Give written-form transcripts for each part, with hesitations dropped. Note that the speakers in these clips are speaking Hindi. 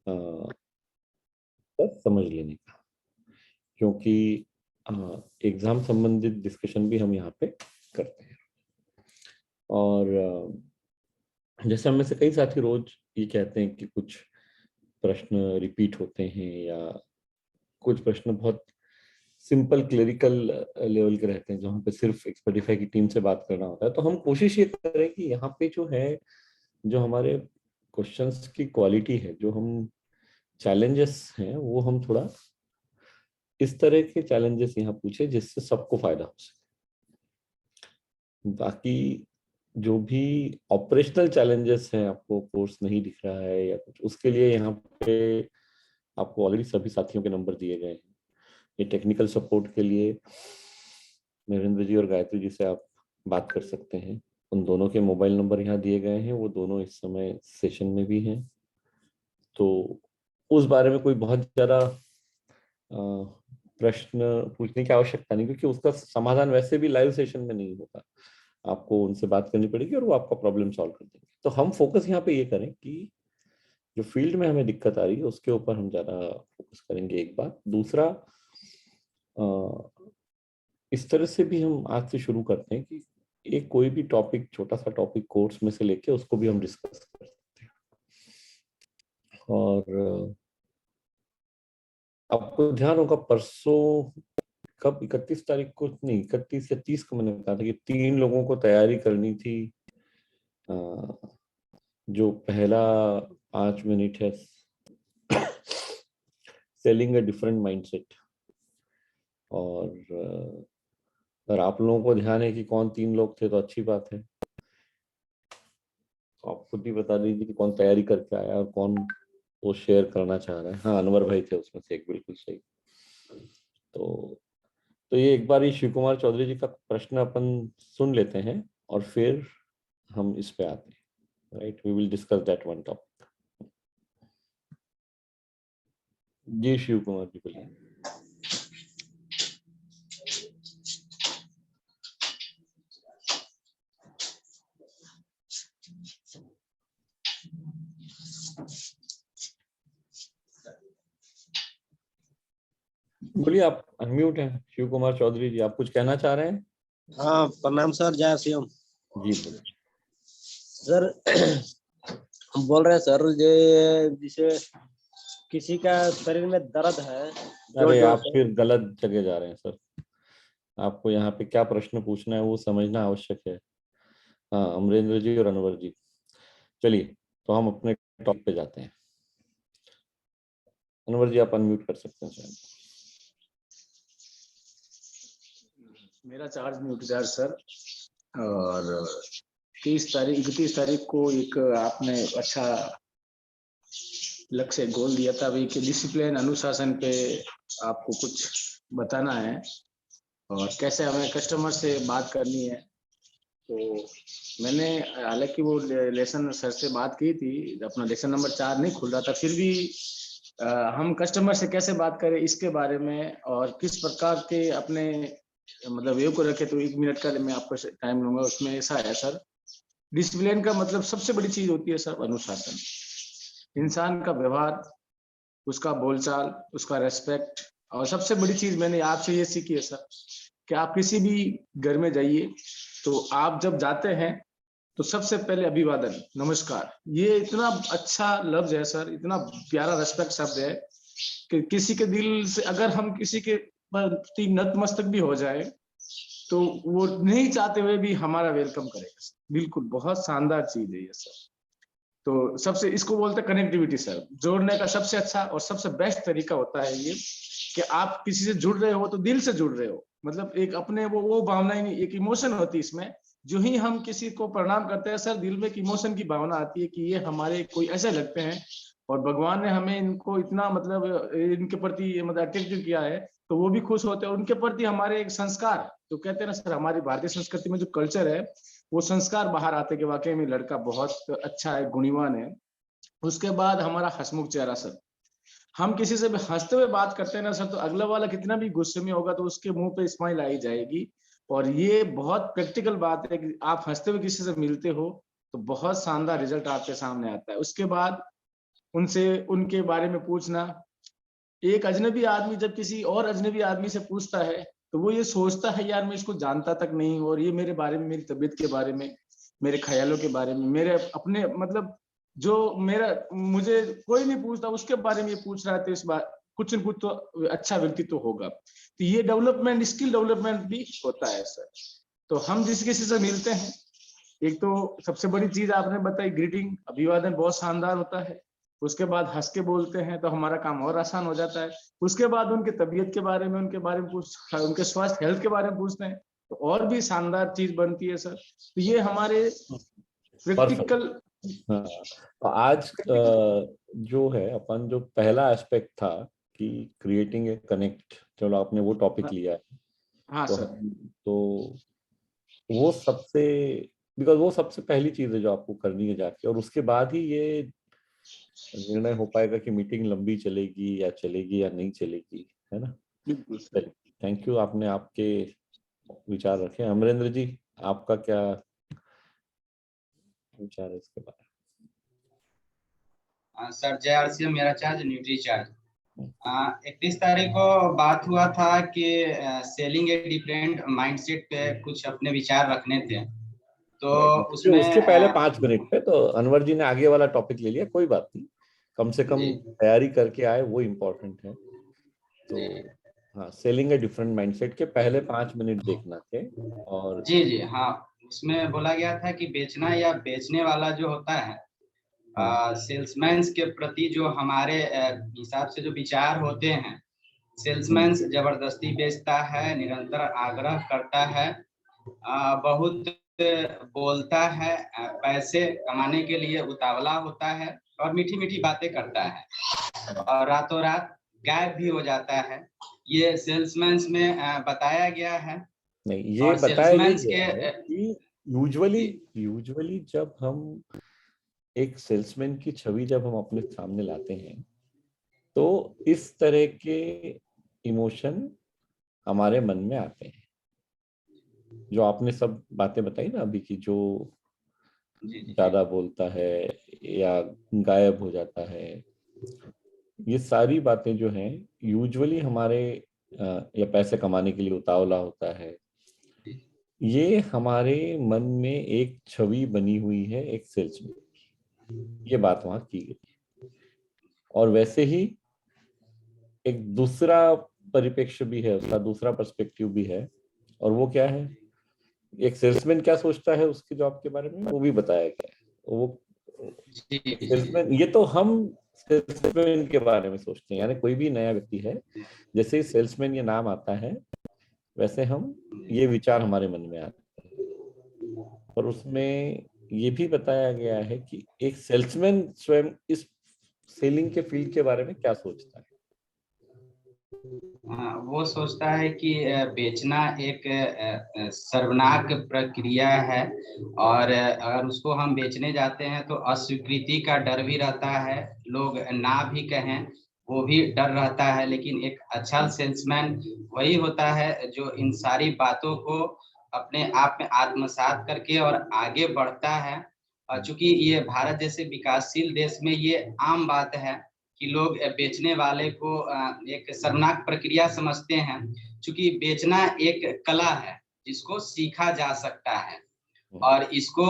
बस समझ लेने का, क्योंकि एग्जाम संबंधित डिस्कशन भी हम यहाँ पे करते हैं। और जैसे हम में से कई साथी रोज ये कहते हैं कि कुछ प्रश्न रिपीट होते हैं या कुछ प्रश्न बहुत सिंपल क्लरिकल लेवल के रहते हैं जो हम पे सिर्फ एक्सपर्टिफाई की टीम से बात करना होता है। तो हम कोशिश ये करें कि यहाँ पे जो है, जो हमारे क्वेश्चंस की क्वालिटी है, जो हम चैलेंजेस हैं, वो हम थोड़ा इस तरह के चैलेंजेस यहाँ पूछे जिससे सबको फायदा हो सके। बाकी जो भी ऑपरेशनल चैलेंजेस हैं, आपको कोर्स नहीं दिख रहा है या कुछ, उसके लिए यहाँ पे आपको ऑलरेडी सभी साथियों के नंबर दिए गए हैं। ये टेक्निकल सपोर्ट के लिए नरेंद्र जी और गायत्री जी से आप बात कर सकते हैं। उन दोनों के मोबाइल नंबर यहाँ दिए गए हैं, वो दोनों इस समय सेशन में भी हैं। तो उस बारे में कोई बहुत ज़्यादा प्रश्न पूछने की आवश्यकता नहीं, क्योंकि उसका समाधान वैसे भी लाइव सेशन में नहीं होगा। आपको उनसे बात करनी पड़ेगी और वो आपका प्रॉब्लम सॉल्व कर देंगे। तो हम फोकस यहाँ पे ये करें कि जो फील्ड में हमें दिक्कत आ रही है उसके ऊपर हम ज़्यादा फोकस करेंगे, एक बात। दूसरा, इस तरह से भी हम आज से शुरू करते हैं कि एक कोई भी टॉपिक, छोटा सा टॉपिक कोर्स में से लेके उसको भी हम डिस्कस कर सकते हैं। और आपको ध्यान होगा परसों, कब, 31 तारीख को नहीं, 31 या 30 को मैंने बताया था कि 3 लोगों को तैयारी करनी थी। जो पहला 5 मिनट है, सेलिंग अ डिफरेंट माइंडसेट। और अगर आप लोगों को ध्यान है कि कौन 3 लोग थे तो अच्छी बात है। आप खुद ही बता दीजिए कि कौन तैयारी करके आया और कौन वो शेयर करना चाह रहा है। हाँ, अनवर भाई थे उसमें से एक, बिल्कुल सही। तो ये एक बार ये शिव कुमार चौधरी जी का प्रश्न अपन सुन लेते हैं और फिर हम इस पे आते हैं। Right, we will discuss that one topic. Ji Shiv Kumar ji बोलिए। बोलिए, आप अनम्यूट हैं। शिव कुमार चौधरी जी, आप कुछ कहना चाह रहे हैं? हाँ, प्रणाम सर, जय श्री राम। जी बोलिए सर। हम बोल रहे हैं सर, जैसे किसी का शरीर में दर्द है, अरे जोड़ आप से। फिर गलत जगह जा रहे हैं सर। आपको यहाँ पे क्या प्रश्न पूछना है वो समझना आवश्यक है। हाँ, अमरेंद्र जी और अनवर जी, चलिए तो हम अपने टॉपिक पे जाते हैं। अनवर जी, आप अनम्यूट कर सकते हैं शायद। मेरा चार्ज म्यूट है सर। और 31 तारीख को एक आपने अच्छा लक्ष्य गोल दिया था अभी कि डिसिप्लिन, अनुशासन पे आपको कुछ बताना है और कैसे हमें कस्टमर से बात करनी है। तो मैंने हालांकि वो लेसन सर से बात की थी, अपना लेसन नंबर 4 नहीं खुल रहा था, फिर भी हम कस्टमर से कैसे बात करें इसके बारे में और किस प्रकार के अपने मतलब वे को रखे। तो 1 मिनट का मैं आपको टाइम लूंगा। उसमें ऐसा है सर, डिसिप्लिन का मतलब सबसे बड़ी चीज होती है सर अनुशासन। इंसान का व्यवहार, उसका बोलचाल, उसका रेस्पेक्ट। और सबसे बड़ी चीज मैंने आपसे ये सीखी है सर कि आप किसी भी घर में जाइए तो आप जब जाते हैं तो सबसे पहले अभिवादन, नमस्कार। ये इतना अच्छा लफ्ज है सर, इतना प्यारा रेस्पेक्ट शब्द है कि किसी के दिल से अगर हम किसी के प्रति नतमस्तक भी हो जाए तो वो नहीं चाहते हुए भी हमारा वेलकम करेगा। बिल्कुल बहुत शानदार चीज है ये सर। तो सबसे इसको बोलते हैं कनेक्टिविटी सर। जोड़ने का सबसे अच्छा और सबसे बेस्ट तरीका होता है ये कि आप किसी से जुड़ रहे हो तो दिल से जुड़ रहे हो। मतलब एक अपने वो भावना नहीं, एक इमोशन होती है इसमें। जो ही हम किसी को प्रणाम करते हैं सर, दिल में एक इमोशन की भावना आती है कि ये हमारे कोई ऐसे लगते हैं और भगवान ने हमें इनको इतना मतलब इनके प्रति मतलब अट्रैक्टिव किया है, तो वो भी खुश होते हैं। उनके प्रति हमारे एक संस्कार, जो कहते हैं ना सर, हमारी भारतीय संस्कृति में जो कल्चर है वो संस्कार बाहर आते कि वाकई में लड़का बहुत अच्छा है, गुणीवान है। उसके बाद हमारा हंसमुख चेहरा सर। हम किसी से भी हंसते हुए बात करते हैं ना सर, तो अगला वाला कितना भी गुस्से में होगा तो उसके मुंह पे स्माइल आई जाएगी। और ये बहुत प्रैक्टिकल बात है कि आप हंसते हुए किसी से मिलते हो तो बहुत शानदार रिजल्ट आपके सामने आता है। उसके बाद उनसे उनके बारे में पूछना। एक अजनबी आदमी जब किसी और अजनबी आदमी से पूछता है तो वो ये सोचता है यार मैं इसको जानता तक नहीं, और ये मेरे बारे में, मेरी तबीयत के बारे में, मेरे ख्यालों के बारे में, मेरे अपने मतलब जो मेरा मुझे कोई नहीं पूछता उसके बारे में ये पूछ रहा है, तो इस बार कुछ न कुछ तो अच्छा व्यक्तित्व होगा। तो ये डेवलपमेंट, स्किल डेवलपमेंट भी होता है सर। तो हम जिस किसी से मिलते हैं, एक तो सबसे बड़ी चीज आपने बताई ग्रीटिंग, अभिवादन बहुत शानदार होता है। उसके बाद हंस के बोलते हैं तो हमारा काम और आसान हो जाता है। उसके बाद उनके तबीयत के बारे में, उनके बारे में पूछ, उनके स्वास्थ्य हेल्थ के बारे में पूछते हैं तो और भी शानदार चीज बनती है सर। तो ये हमारे परफेक्ट। प्रैक्टिकल। हाँ, तो आज जो है अपन जो पहला एस्पेक्ट था कि क्रिएटिंग ए कनेक्ट, चलो आपने वो टॉपिक लिया है। हाँ तो सर। तो वो सबसे, बिकॉज वो सबसे पहली चीज है जो आपको करनी है जाके, और उसके बाद ही ये निर्णय हो पाएगा कि मीटिंग लंबी चलेगी या नहीं चलेगी, है ना। बिल्कुल सर। थैंक यू, आपने आपके विचार रखे। अमरेंद्र जी, आपका क्या विचार है इसके बारे सर जय आरसीएम, मेरा चार्ज न्यूट्री चार्ज। में? 31 तारीख को बात हुआ था कि सेलिंग ए डिफरेंट माइंडसेट पे कुछ अपने विचार रखने थे, तो उसमें उसके पहले 5 मिनट पे तो अनवर जी ने आगे वाला टॉपिक ले लिया, कोई बात नहीं, कम से कम तैयारी करके आए, वो इम्पोर्टेंट है। तो हाँ, सेलिंग ए डिफरेंट माइंडसेट के पहले 5 मिनट देखना थे। और जी जी हाँ, उसमें बोला गया था कि बेचना या बेचने वाला जो होता है, सेल्समैन के प्रति जो हमारे हिसाब से जो विचार होते हैं, सेल्समैन जबरदस्ती बेचता है, निरंतर आग्रह करता है, बहुत बोलता है, पैसे कमाने के लिए उतावला होता है और मीठी मीठी बातें करता है और रातों रात गायब भी हो जाता है। ये सेल्समैन में बताया गया है। नहीं, ये और बताया ये सेल्समैन गया है के कि यूजुअली जब हम एक सेल्समैन की छवि जब हम अपने सामने लाते हैं तो इस तरह के इमोशन हमारे मन में आते हैं, जो आपने सब बातें बताई ना अभी की, जो ज्यादा बोलता है या गायब हो जाता है, ये सारी बातें जो हैं यूजुअली हमारे या पैसे कमाने के लिए उतावला होता है, ये हमारे मन में एक छवि बनी हुई है एक सेल्समैन की, ये बात वहां की गई। और वैसे ही एक दूसरा परिप्रेक्ष्य भी है, उसका दूसरा पर्सपेक्टिव भी है, और वो क्या है, एक सेल्समैन क्या सोचता है उसके जॉब के बारे में, वो भी बताया गया है। वो सेल्समैन, ये तो हम सेल्समैन के बारे में सोचते हैं, यानी कोई भी नया व्यक्ति है, जैसे ही सेल्समैन ये नाम आता है वैसे हम ये विचार हमारे मन में आते हैं। और उसमें ये भी बताया गया है कि एक सेल्समैन स्वयं इस सेलिंग के फील्ड के बारे में क्या सोचता है। वो सोचता है कि बेचना एक शर्मनाक प्रक्रिया है, और अगर उसको हम बेचने जाते हैं तो अस्वीकृति का डर भी रहता है, लोग ना भी कहें वो भी डर रहता है। लेकिन एक अच्छा सेल्समैन वही होता है जो इन सारी बातों को अपने आप में आत्मसात करके और आगे बढ़ता है। चूंकि ये भारत जैसे विकासशील देश में ये आम बात है कि लोग बेचने वाले को एक शर्मनाक प्रक्रिया समझते हैं। चूंकि बेचना एक कला है जिसको सीखा जा सकता है, और इसको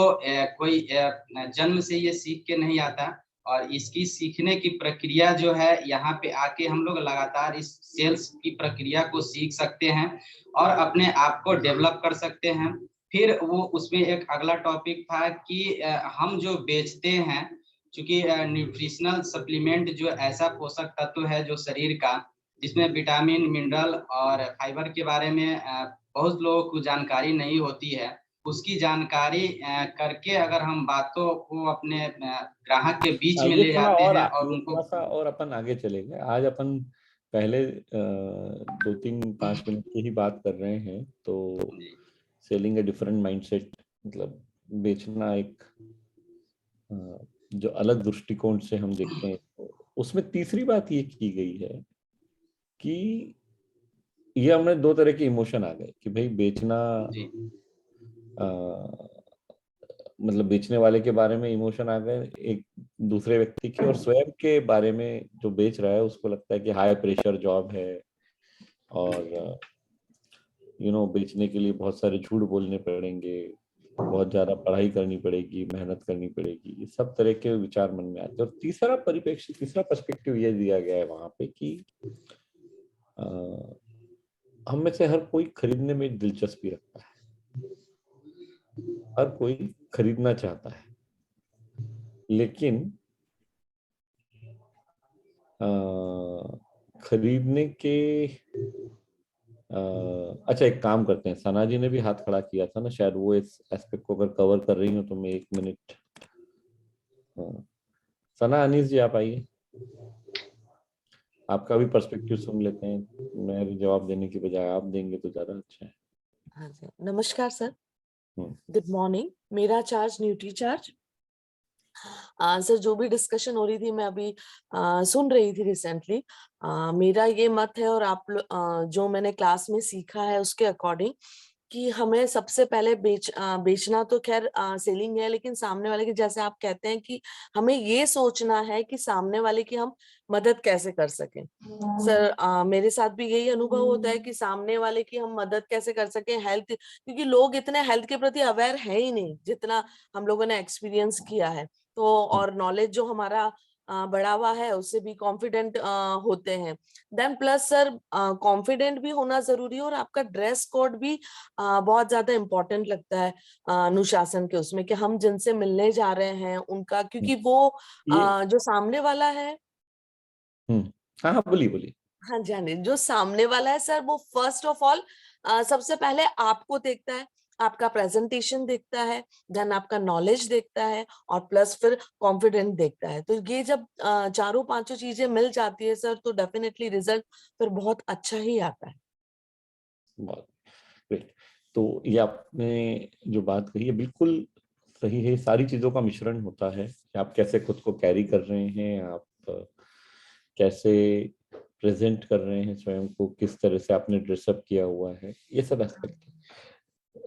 कोई जन्म से ये सीख के नहीं आता, और इसकी सीखने की प्रक्रिया जो है, यहाँ पे आके हम लोग लगातार इस सेल्स की प्रक्रिया को सीख सकते हैं और अपने आप को डेवलप कर सकते हैं। फिर वो उसमें एक अगला टॉपिक था कि हम जो बेचते हैं, क्योंकि न्यूट्रिशनल सप्लीमेंट जो ऐसा पोषक तत्व है जो शरीर का, जिसमें विटामिन, मिनरल और फाइबर के बारे में बहुत लोगों को जानकारी नहीं होती है, उसकी जानकारी करके अगर हम बातों को अपने ग्राहक के बीच में ये ले थोड़ा जाते और, हैं और ये उनको थोड़ा सा और अपन आगे चलेंगे। आज अपन पहले 2-3-5 मिनट की ही बात कर रहे हैं। तो सेलिंग ए डिफरेंट माइंडसेट, मतलब बेचना एक जो अलग दृष्टिकोण से हम देखते हैं, तो उसमें तीसरी बात ये की गई है कि ये हमें 2 तरह के इमोशन आ गए कि भाई बेचना मतलब बेचने वाले के बारे में इमोशन आ गए एक दूसरे व्यक्ति के, और स्वयं के बारे में जो बेच रहा है उसको लगता है कि हाई प्रेशर जॉब है और बेचने के लिए बहुत सारे झूठ बोलने पड़ेंगे, बहुत ज्यादा पढ़ाई करनी पड़ेगी, मेहनत करनी पड़ेगी, ये सब तरह के विचार मन में आते हैं। और तीसरा परिप्रेक्ष्य, तीसरा पर्सपेक्टिव ये दिया गया है वहां पे कि हम में से हर कोई खरीदने में दिलचस्पी रखता है, हर कोई खरीदना चाहता है, लेकिन खरीदने के अच्छा एक काम करते हैं, सना जी ने भी हाथ खड़ा किया था ना, शायद वो इस एस्पेक्ट को अगर कवर कर रही हो तो मैं 1 मिनट। सना, अनीस जी आप आइए, आपका भी पर्सपेक्टिव सुन लेते हैं, मैं जवाब देने की बजाय आप देंगे तो ज्यादा अच्छा है। हाँ जी, नमस्कार सर, हम्म। Good morning. मेरा चार्ज न्यूट्री चार्ज। सर जो भी डिस्कशन हो रही थी मैं अभी सुन रही थी रिसेंटली। मेरा ये मत है और जो मैंने क्लास में सीखा है उसके अकॉर्डिंग कि हमें सबसे पहले बेचना तो खैर सेलिंग है, लेकिन सामने वाले की, जैसे आप कहते हैं कि हमें ये सोचना है कि सामने वाले की हम मदद कैसे कर सकें। सर मेरे साथ भी यही अनुभव होता है कि सामने वाले की हम मदद कैसे कर सकें, हेल्थ, क्योंकि लोग इतने हेल्थ के प्रति अवेयर है ही नहीं जितना हम लोगों ने एक्सपीरियंस किया है। तो और नॉलेज जो हमारा बढ़ा हुआ है उससे भी कॉन्फिडेंट होते हैं। देन प्लस सर कॉन्फिडेंट भी होना जरूरी है, और आपका ड्रेस कोड भी बहुत ज्यादा इम्पोर्टेंट लगता है अनुशासन के उसमें, कि हम जिनसे मिलने जा रहे हैं उनका, क्योंकि वो ये जो सामने वाला है। हाँ हाँ, बोलिए बोलिए। हाँ जी, हाँ जी, जो सामने वाला है सर वो फर्स्ट ऑफ ऑल सबसे पहले आपको देखता है, आपका प्रेजेंटेशन देखता है, देन आपका नॉलेज देखता है, और प्लस फिर कॉन्फिडेंट देखता है। तो ये जब चारों पांचों चीजें मिल जाती है सर तो डेफिनेटली रिजल्ट फिर बहुत अच्छा ही आता है। बहुत ग्रेट। तो ये आपने जो बात कही है बिल्कुल सही है, सारी चीजों का मिश्रण होता है कि आप कैसे खुद को कैरी कर रहे हैं, आप कैसे प्रेजेंट कर रहे हैं स्वयं को, किस तरह से आपने ड्रेसअप किया हुआ है, ये सब एस्पेक्ट है।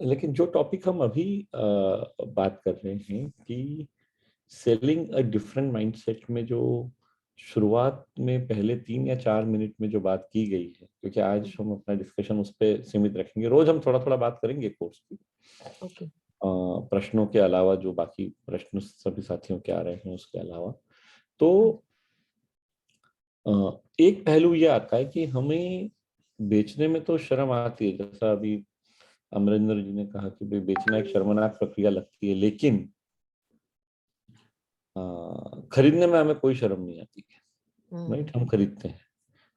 लेकिन जो टॉपिक हम अभी बात कर रहे हैं कि सेलिंग अ डिफरेंट माइंडसेट में, जो शुरुआत में पहले 3 या 4 मिनट में जो बात की गई है, क्योंकि आज हम अपना डिस्कशन उस पर सीमित रखेंगे, रोज हम थोड़ा थोड़ा बात करेंगे कोर्स की, ओके। प्रश्नों के अलावा, जो बाकी प्रश्न सभी साथियों के आ रहे हैं उसके अलावा। तो एक पहलू ये आता है कि हमें बेचने में तो शर्म आती है, जैसा अभी अमरिंदर जी ने कहा कि भाई बेचना एक शर्मनाक प्रक्रिया लगती है, लेकिन खरीदने में हमें कोई शर्म नहीं आती है। राइट, हम खरीदते हैं,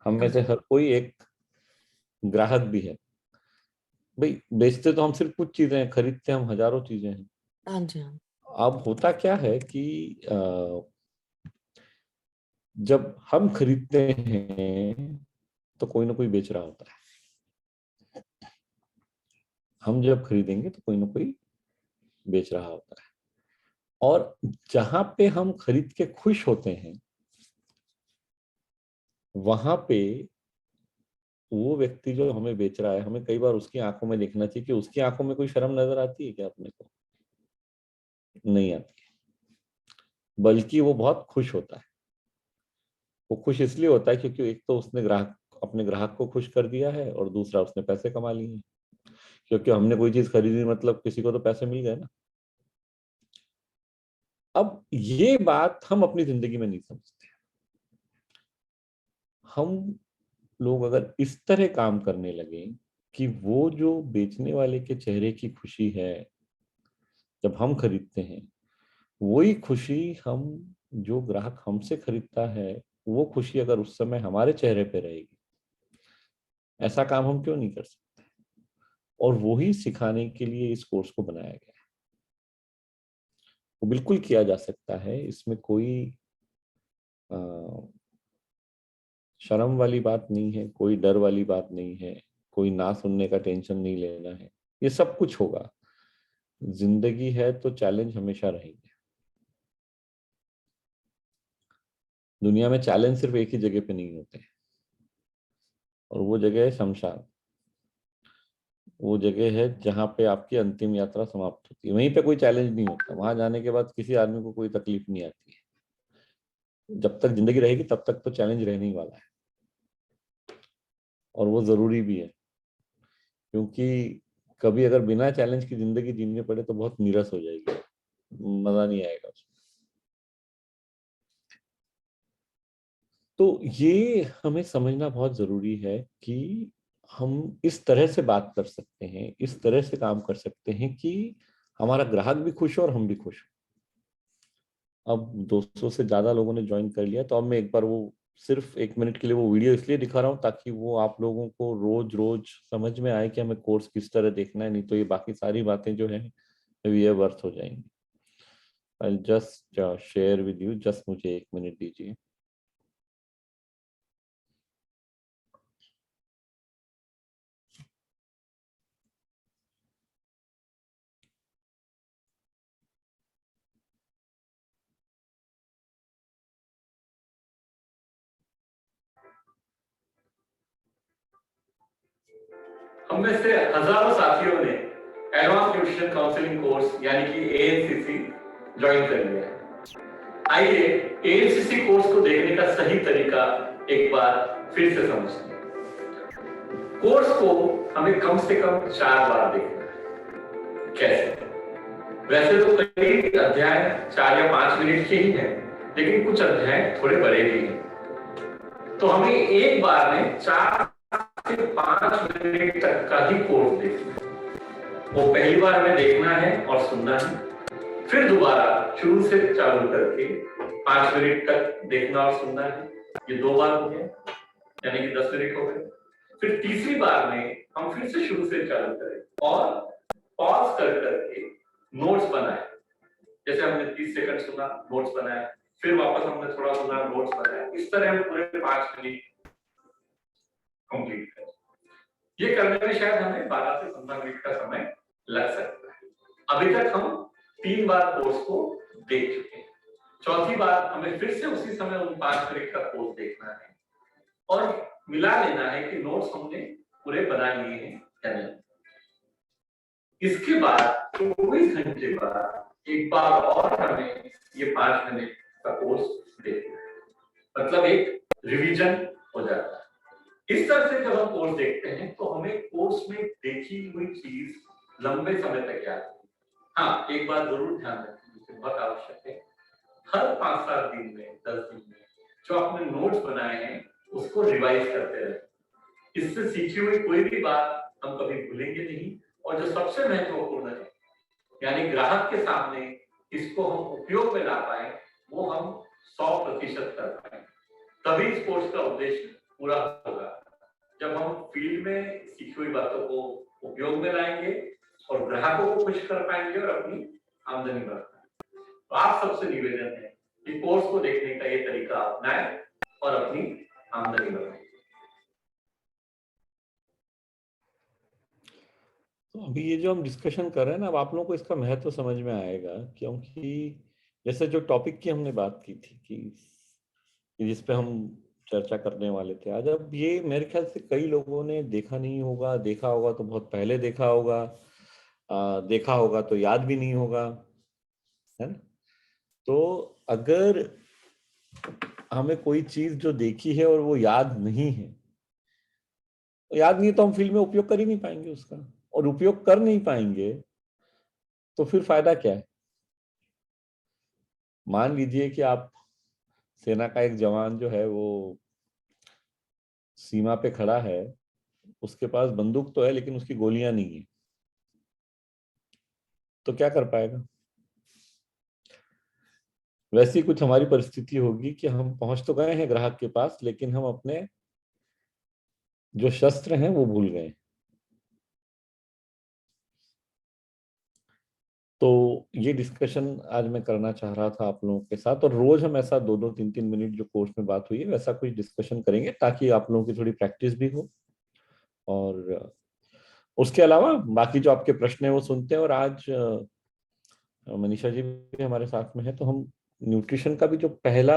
हम में से हर कोई एक ग्राहक भी है। भाई बेचते तो हम सिर्फ कुछ चीजें हैं, खरीदते हम हजारों चीजें हैं। हाँ जी, हाँ। अब होता क्या है कि जब हम खरीदते हैं तो कोई ना कोई बेच रहा होता है, हम जब खरीदेंगे तो कोई ना कोई बेच रहा होता है, और जहां पे हम खरीद के खुश होते हैं वहां पे वो व्यक्ति जो हमें बेच रहा है, हमें कई बार उसकी आंखों में देखना चाहिए कि उसकी आंखों में कोई शर्म नजर आती है क्या अपने को? नहीं आती है, बल्कि वो बहुत खुश होता है। वो खुश इसलिए होता है क्योंकि एक तो उसने अपने ग्राहक को खुश कर दिया है, और दूसरा उसने पैसे कमा लिए हैं, क्योंकि हमने कोई चीज खरीदी मतलब किसी को तो पैसे मिल गए ना। अब ये बात हम अपनी जिंदगी में नहीं समझते। हम लोग अगर इस तरह काम करने लगे कि वो जो बेचने वाले के चेहरे की खुशी है जब हम खरीदते हैं, वही खुशी हम, जो ग्राहक हमसे खरीदता है, वो खुशी अगर उस समय हमारे चेहरे पे रहेगी, ऐसा काम हम क्यों नहीं कर सकते? और वही सिखाने के लिए इस कोर्स को बनाया गया है। वो बिल्कुल किया जा सकता है, इसमें कोई अ, शर्म वाली बात नहीं है, कोई डर वाली बात नहीं है, कोई ना सुनने का टेंशन नहीं लेना है, ये सब कुछ होगा। जिंदगी है तो चैलेंज हमेशा रहेंगे। दुनिया में चैलेंज सिर्फ एक ही जगह पे नहीं होते हैं, और वो जगह है शमशान। वो जगह है जहाँ पे आपकी अंतिम यात्रा समाप्त होती है। वहीं पे कोई चैलेंज नहीं होता, वहां जाने के बाद किसी आदमी को कोई तकलीफ नहीं आती है। जब तक जिंदगी रहेगी तब तक तो चैलेंज रहने ही वाला है, और वो जरूरी भी है, क्योंकि कभी अगर बिना चैलेंज की जिंदगी जीने पड़े तो बहुत नीरस हो जाएगी, मजा नहीं आएगा उसमें। तो ये हमें समझना बहुत जरूरी है कि हम इस तरह से बात कर सकते हैं, इस तरह से काम कर सकते हैं कि हमारा ग्राहक भी खुश हो और हम भी खुश हो। अब 200 से ज्यादा लोगों ने ज्वाइन कर लिया, तो अब मैं एक बार वो सिर्फ 1 मिनट के लिए वो वीडियो इसलिए दिखा रहा हूँ ताकि वो आप लोगों को रोज रोज समझ में आए कि हमें कोर्स किस तरह देखना है, नहीं तो ये बाकी सारी बातें जो है ये वर्थ हो जाएंगी। I just share with you, just मुझे 1 मिनट दीजिए। हम में से हजारों साथियों ने एडवांस न्यूट्रिशन काउंसलिंग कोर्स यानी कि एएनसीसी ज्वाइन कर लिया है। आइए एएनसीसी कोर्स को देखने का सही तरीका एक बार फिर से समझते हैं। कोर्स को हमें कम से कम 4 बार देखना है। कैसे? वैसे तो कई अध्याय 4 या 5 मिनट के ही हैं, लेकिन कुछ अध्याय थोड़े बड़े भी हैं। तो हमें एक बार में 4 से 5 मिनट तक का ही कोर्स देखना है। वो पहली बार हमें देखना है और सुनना है, फिर दोबारा शुरू से चालू करके 5 मिनट तक देखना और सुनना है। ये 2 बार हो गया, यानी कि 10 मिनट हो गए। फिर तीसरी बार में हम फिर से शुरू से चालू करें और पॉज कर करके नोट्स बनाए। जैसे हमने 30 सेकंड सुना, नोट्स बनाए, फिर वापस हमने थोड़ा सुना, नोट्स बनाए। इस तरह हम पूरे 5 मिनट कंप्लीट करें। ये करने में शायद हमें 12 से 15 मिनट का समय लग सकता है। अभी तक हम 3 बार कोर्स को देख चुके हैं। चौथी बार हमें फिर से उसी समय उन 5 मिनट का कोर्स देखना है और मिला लेना है कि नोट्स हमने पूरे बना लिए हैं या नहीं। इसके बाद 24 घंटे बाद एक बार और हमें ये 5 मिनट का कोर्स देखना है, मतलब एक रिवीजन हो जाता है। इस तरह से जब हम कोर्स देखते हैं तो हमें कोर्स में देखी हुई चीज लंबे समय तक याद है। हाँ, एक बात जरूर ध्यान रखें, जो बहुत आवश्यक है, हर 5-7 दिन में, 10 दिन में जो आपने नोट्स बनाए हैं उसको रिवाइज करते रहे। इससे सीखी हुई कोई भी बात हम कभी भूलेंगे नहीं, और जो सबसे महत्वपूर्ण है, यानी ग्राहक के सामने इसको हम उपयोग में ला पाए, वो हम 100% कर पाए। तभी इस कोर्स का उद्देश्य पूरा होगा, जब हम फील्ड में सीखी हुई बातों को उपयोग में लाएंगे और ग्राहकों को खुश कर पाएंगे और अपनी आमदनी बढ़ा पाएंगे। तो आप सबसे निवेदन है कि कोर्स को देखने का ये तरीका अपनाएं और अपनी आमदनी बढ़ाएं। तो अभी ये जो हम डिस्कशन कर रहे हैं ना, अब आप लोगों को इसका महत्व समझ में आएगा, क्योंकि जैसे जो टॉपिक की हमने बात की थी कि जिस पे हम चर्चा करने वाले थे आज, अब ये मेरे ख्याल से कई लोगों ने देखा नहीं होगा, देखा होगा तो बहुत पहले देखा होगा, देखा होगा तो याद भी नहीं होगा, है ना? तो अगर हमें कोई चीज जो देखी है और वो याद नहीं है, तो याद नहीं तो हम फील्ड में उपयोग कर ही नहीं पाएंगे उसका, और उपयोग कर नहीं पाएंगे तो फिर फायदा क्या है? मान लीजिए कि आप सेना का एक जवान जो है वो सीमा पे खड़ा है, उसके पास बंदूक तो है लेकिन उसकी गोलियां नहीं है, तो क्या कर पाएगा? वैसी कुछ हमारी परिस्थिति होगी कि हम पहुंच तो गए हैं ग्राहक के पास, लेकिन हम अपने जो शस्त्र हैं वो भूल गए। तो ये डिस्कशन आज मैं करना चाह रहा था आप लोगों के साथ, और रोज हम ऐसा 2-2, 3-3 मिनट जो कोर्स में बात हुई है वैसा कुछ डिस्कशन करेंगे, ताकि आप लोगों की थोड़ी प्रैक्टिस भी हो, और उसके अलावा बाकी जो आपके प्रश्न है वो सुनते हैं। और आज मनीषा जी भी हमारे साथ में है, तो हम न्यूट्रिशन का भी जो पहला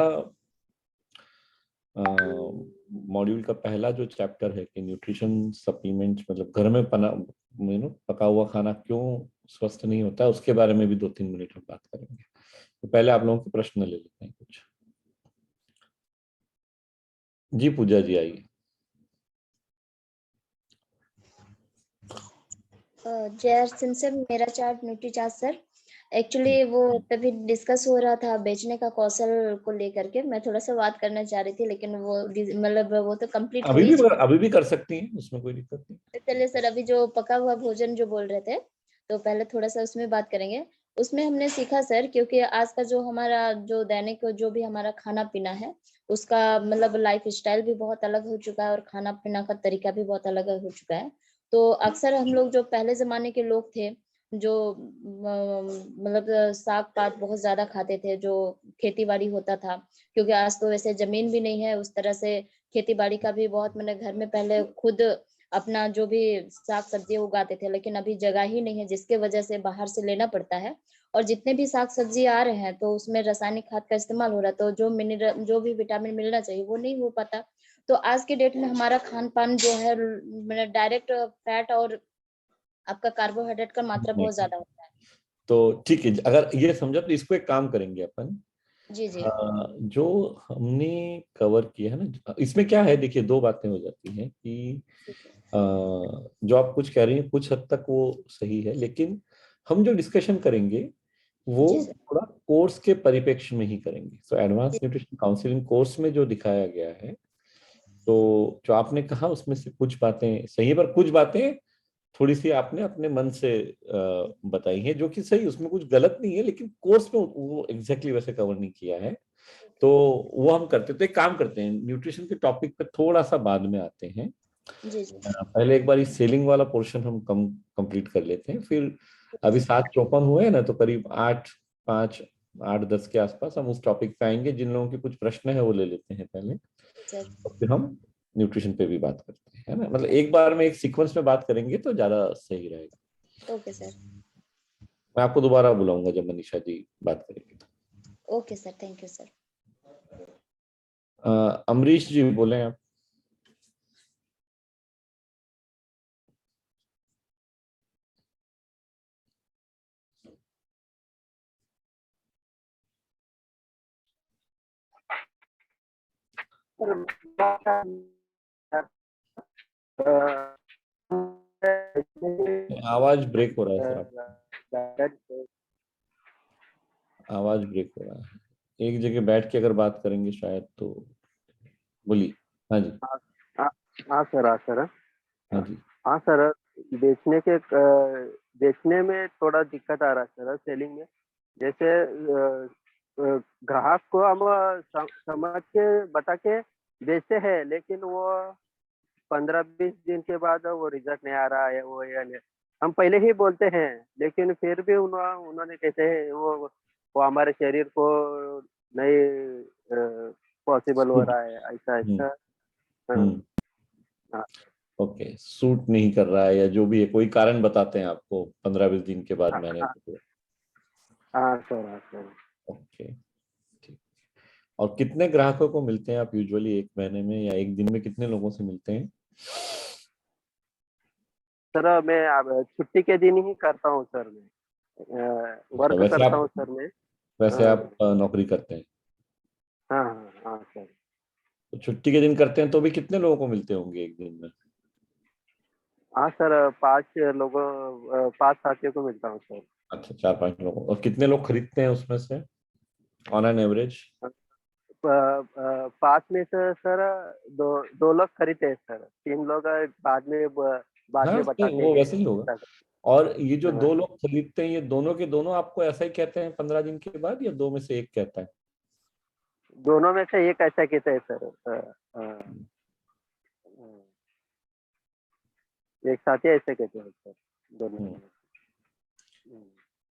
मॉड्यूल का पहला जो चैप्टर है कि न्यूट्रिशन सप्लीमेंट्स, मतलब घर में पका हुआ खाना क्यों स्वस्थ नहीं होता है, उसके बारे में भी 2-3 मिनट हम बात करेंगे। तो पहले आप लोगों के प्रश्न ले लेते हैं कुछ। जी पूजा जी आइए। जय सिंह सर, मेरा chart nutri chart sir. Actually वो तभी डिस्कस हो रहा था बेचने का कौशल को लेकर के, मैं थोड़ा सा बात करना चाह रही थी, लेकिन वो मतलब वो तो कंप्लीट हो ही चुका। अभी भी कर सकती हैं, उसमें कोई दिक्कत नहीं। चलिए सर, अभी जो पका हुआ भोजन जो बोल रहे थे, तो पहले थोड़ा सा उसमें बात करेंगे। उसमें हमने सीखा सर, क्योंकि आज का जो हमारा जो दैनिक जो भी हमारा खाना पीना है, उसका मतलब लाइफ स्टाइल भी बहुत अलग हो चुका है और खाना पीना का तरीका भी बहुत अलग हो चुका है। तो अक्सर हम लोग जो पहले जमाने के लोग थे, जो मतलब साग पात बहुत ज्यादा खाते थे, जो खेती बाड़ी होता था, क्योंकि आज तो वैसे जमीन भी नहीं है उस तरह से। खेती बाड़ी का भी बहुत, मैंने घर में पहले खुद अपना जो भी साग सब्जी उगाते थे, लेकिन अभी जगह ही नहीं है, जिसके वजह से बाहर से लेना पड़ता है। और जितने भी साग सब्जी आ रहे हैं तो उसमें रासायनिक खाद का इस्तेमाल हो रहा है, तो जो मिनरल जो भी विटामिन मिलना चाहिए वो नहीं हो पाता। तो आज के डेट में हमारा खान पान जो है, मतलब डायरेक्ट फैट और आपका कार्बोहाइड्रेट का मात्रा बहुत ज्यादा होता है। तो ठीक है, अगर ये समझा तो इसको एक काम करेंगे अपन। जी जी जो हमने कवर किया है ना, इसमें क्या है, देखिए 2 बातें हो जाती हैं कि जो आप कुछ कह रही हैं कुछ हद तक वो सही है, लेकिन हम जो डिस्कशन करेंगे वो जी सर। थोड़ा कोर्स के परिप्रेक्ष्य में ही करेंगे। So advance nutrition counselling course में जो दिखाया गया है, तो जो आपने कहा उसमें से कुछ बातें सही है, पर कुछ बातें थोड़ी सी आपने अपने मन से बताई है, जो कि सही, उसमें कुछ गलत नहीं है, लेकिन कोर्स में वो एग्जैक्टली वैसे कवर नहीं किया है। तो वो हम करते, तो एक काम करते हैं, न्यूट्रिशन के टॉपिक पे थोड़ा सा बाद में आते हैं। जी जी पहले एक बार इस सेलिंग वाला पोर्शन हम कंप्लीट कर लेते हैं, फिर अभी 7:54 हुए हैं ना, तो करीब 8:05 8:10 के आसपास हम उस टॉपिक पे आएंगे। जिन लोगों के कुछ प्रश्न है वो ले लेते हैं पहले, सर। और फिर हम न्यूट्रिशन पे भी बात करते हैं, है ना। मतलब एक बार में एक सीक्वेंस में बात करेंगे तो ज्यादा सही रहेगा। Okay sir. मैं आपको दोबारा बुलाऊंगा जब मनीषा जी बात करेंगे। Okay sir, thank you sir. Amrish ji बोले आप। आवाज ब्रेक हो रहा है सर, आप आवाज ब्रेक हो रहा है। एक जगह बैठ के अगर बात करेंगे शायद तो। बोलिए। हाँ जी। हाँ सर, हाँ सर, हाँ जी। हाँ सर। बेचने के बेचने में थोड़ा दिक्कत आ रहा है सर, सेलिंग में। जैसे ग्राहक को हम समझ के बता के बेचते हैं, लेकिन वो 15-20 दिन के बाद वो रिजल्ट नहीं आ रहा है, वो या नहीं। हम पहले ही बोलते हैं, लेकिन फिर भी उन्होंने कहते हैं वो हमारे शरीर को नहीं पॉसिबल हो सूट। रहा है, ऐसा हम्म। ऐसा। हाँ, हम्म। हाँ, ओके, सूट नहीं कर रहा है या जो भी है, कोई कारण बताते हैं आपको 15-20 दिन के बाद मैंने हाँ, तो। हाँ सर, हाँ सर। ओके, ठीक। और कितने ग्राहकों को मिलते हैं आप यूजुअली एक महीने में या एक दिन में, कितने लोगों से मिलते हैं? सर मैं अब छुट्टी के दिन ही करता हूँ सर, मैं अच्छा, वर्क करता हूँ सर मैं। वैसे हाँ, आप नौकरी करते हैं, हाँ, हाँ, हाँ सर। तो छुट्टी के दिन करते हैं तो भी कितने लोगों को मिलते होंगे एक दिन में? हाँ सर, 5 साथियों को मिलता हूँ सर। अच्छा, 4-5 लोगों। और कितने लोग खरीदते हैं उसमें से ऑन एन एवरेज? 5 में से सर दो लोग खरीदते हैं सर, 3 लोग बाद हाँ, में बताते वो हैं वैसे ही होगा। ऐसा। और ये जो हाँ, 2 लोग खरीदते हैं, ये दोनों के दोनों आपको ऐसा ही कहते हैं 15 दिन के बाद, या 2 में से एक कहता है? दोनों में से एक ऐसा कहते हैं सर। एक साथी ऐसे कहते हैं सर, दोनों हम्म। में।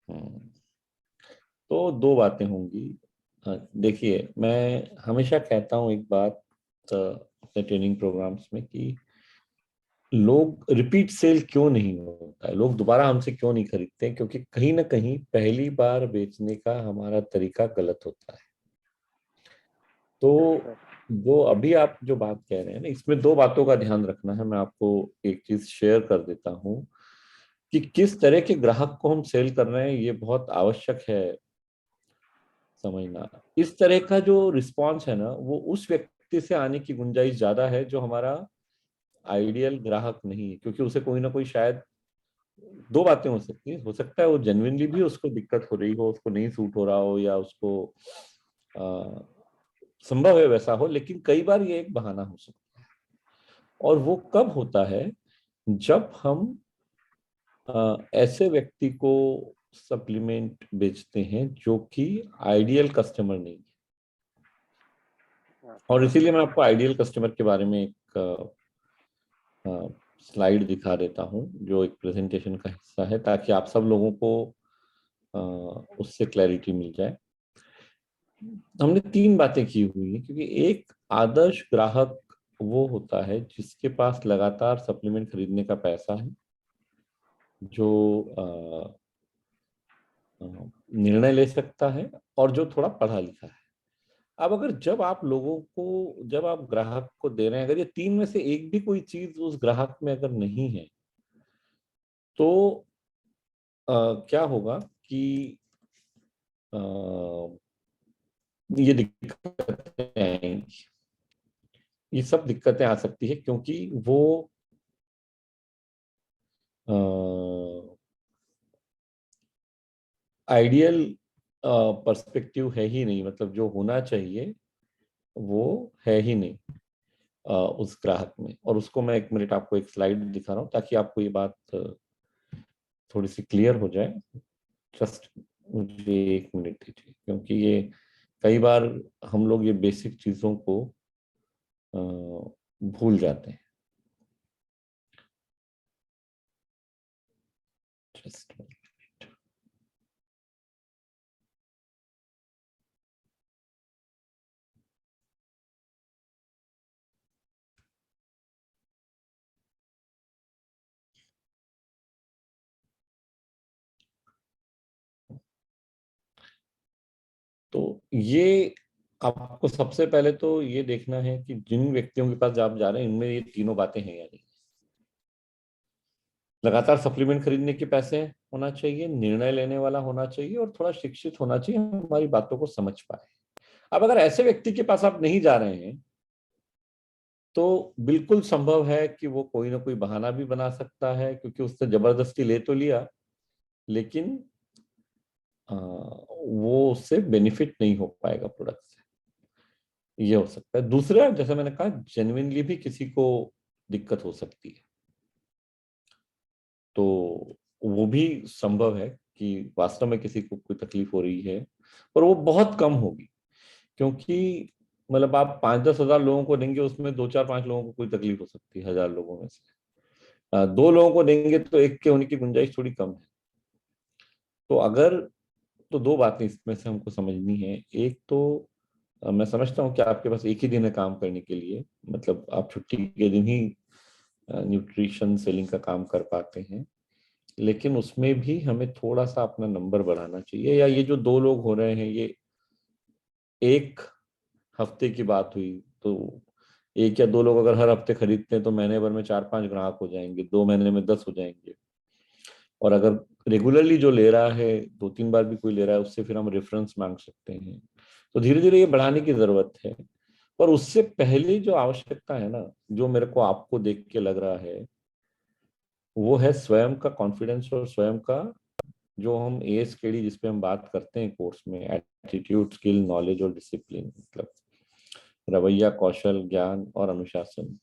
हम्म। तो 2 बातें होंगी। देखिए, मैं हमेशा कहता हूँ एक बात अपने ट्रेनिंग प्रोग्राम्स में कि लोग रिपीट सेल क्यों नहीं होता है, लोग दोबारा हमसे क्यों नहीं खरीदते हैं, क्योंकि कहीं ना कहीं पहली बार बेचने का हमारा तरीका गलत होता है। अच्छा तो सर। जो अभी आप जो बात कह रहे हैं ना, इसमें 2 बातों का ध्यान रखना है। मैं आपको एक चीज शेयर कर देता हूँ कि किस तरह के ग्राहक को हम सेल कर रहे हैं, ये बहुत आवश्यक है समझना। इस तरह का जो रिस्पॉन्स है ना, वो उस व्यक्ति से आने की गुंजाइश ज्यादा है जो हमारा आइडियल ग्राहक नहीं है, क्योंकि उसे कोई ना कोई शायद दो बातें हो सकती है। हो सकता है वो जेन्युइनली भी उसको दिक्कत हो रही हो, उसको नहीं सूट हो रहा हो, या उसको संभव है वैसा हो, लेकिन कई बार ये एक बहाना हो सकता है। और वो कब होता है, जब हम ऐसे व्यक्ति को सप्लीमेंट बेचते हैं जो कि आइडियल कस्टमर नहीं है। और इसीलिए मैं आपको आइडियल कस्टमर के बारे में एक स्लाइड दिखा देता हूं, जो एक प्रेजेंटेशन का हिस्सा है, ताकि आप सब लोगों को उससे क्लैरिटी मिल जाए। हमने तीन बातें की हुई है, क्योंकि एक आदर्श ग्राहक वो होता है जिसके पास लगातार सप्लीमेंट खरीदने का पैसा है, जो निर्णय ले सकता है, और जो थोड़ा पढ़ा लिखा है। अब अगर जब आप ग्राहक को दे रहे हैं, अगर ये तीन में से एक भी कोई चीज उस ग्राहक में अगर नहीं है, तो क्या होगा कि अ, ये दिक्कतें आएंगी। ये सब दिक्कतें आ सकती है, क्योंकि वो आइडियल पर्सपेक्टिव है ही नहीं, मतलब जो होना चाहिए वो है ही नहीं उस ग्राहक में। और उसको मैं एक मिनट आपको एक स्लाइड दिखा रहा हूँ, ताकि आपको ये बात थोड़ी सी क्लियर हो जाए। जस्ट मुझे एक मिनट दीजिए, क्योंकि ये कई बार हम लोग ये बेसिक चीजों को भूल जाते हैं। जस्ट तो ये आपको सबसे पहले तो ये देखना है कि जिन व्यक्तियों के पास आप जा रहे हैं, इनमें ये तीनों बातें हैं या नहीं। लगातार सप्लीमेंट खरीदने के पैसे होना चाहिए, निर्णय लेने वाला होना चाहिए, और थोड़ा शिक्षित होना चाहिए, हमारी बातों को समझ पाए। अब अगर ऐसे व्यक्ति के पास आप नहीं जा रहे हैं, तो बिल्कुल संभव है कि वो कोई ना कोई बहाना भी बना सकता है, क्योंकि उसने जबरदस्ती ले तो लिया, लेकिन वो उससे बेनिफिट नहीं हो पाएगा प्रोडक्ट से। ये हो सकता है। दूसरा, जैसे मैंने कहा, जेन्युइनली भी किसी को दिक्कत हो सकती है, तो वो भी संभव है कि वास्तव में किसी को कोई तकलीफ हो रही है, पर वो बहुत कम होगी। क्योंकि मतलब आप 5-10 हजार लोगों को देंगे, उसमें 2-4-5 लोगों को कोई तकलीफ हो सकती है 1000 लोगों में से। 2 लोगों को देंगे तो एक के होने की गुंजाइश थोड़ी कम है। तो अगर तो दो बातें इसमें से हमको समझनी है। एक तो मैं समझता हूँ कि आपके पास एक ही दिन है काम करने के लिए, मतलब आप छुट्टी के दिन ही न्यूट्रिशन सेलिंग का काम कर पाते हैं, लेकिन उसमें भी हमें थोड़ा सा अपना नंबर बढ़ाना चाहिए। या ये जो 2 लोग हो रहे हैं, ये एक हफ्ते की बात हुई, तो 1 या 2 लोग अगर हर हफ्ते खरीदते हैं, तो महीने भर में 4-5 ग्राहक हो जाएंगे, 2 महीने में 10 हो जाएंगे। और अगर रेगुलरली जो ले रहा है, 2-3 बार भी कोई ले रहा है, उससे फिर हम रेफरेंस मांग सकते हैं। तो धीरे धीरे ये बढ़ाने की जरूरत है। पर उससे पहले जो आवश्यकता है ना, जो मेरे को आपको देख के लग रहा है, वो है स्वयं का कॉन्फिडेंस, और स्वयं का जो हम ASKD जिसपे हम बात करते हैं कोर्स में, एटीट्यूड, स्किल, नॉलेज और डिसिप्लिन, मतलब रवैया, कौशल, ज्ञान और अनुशासन,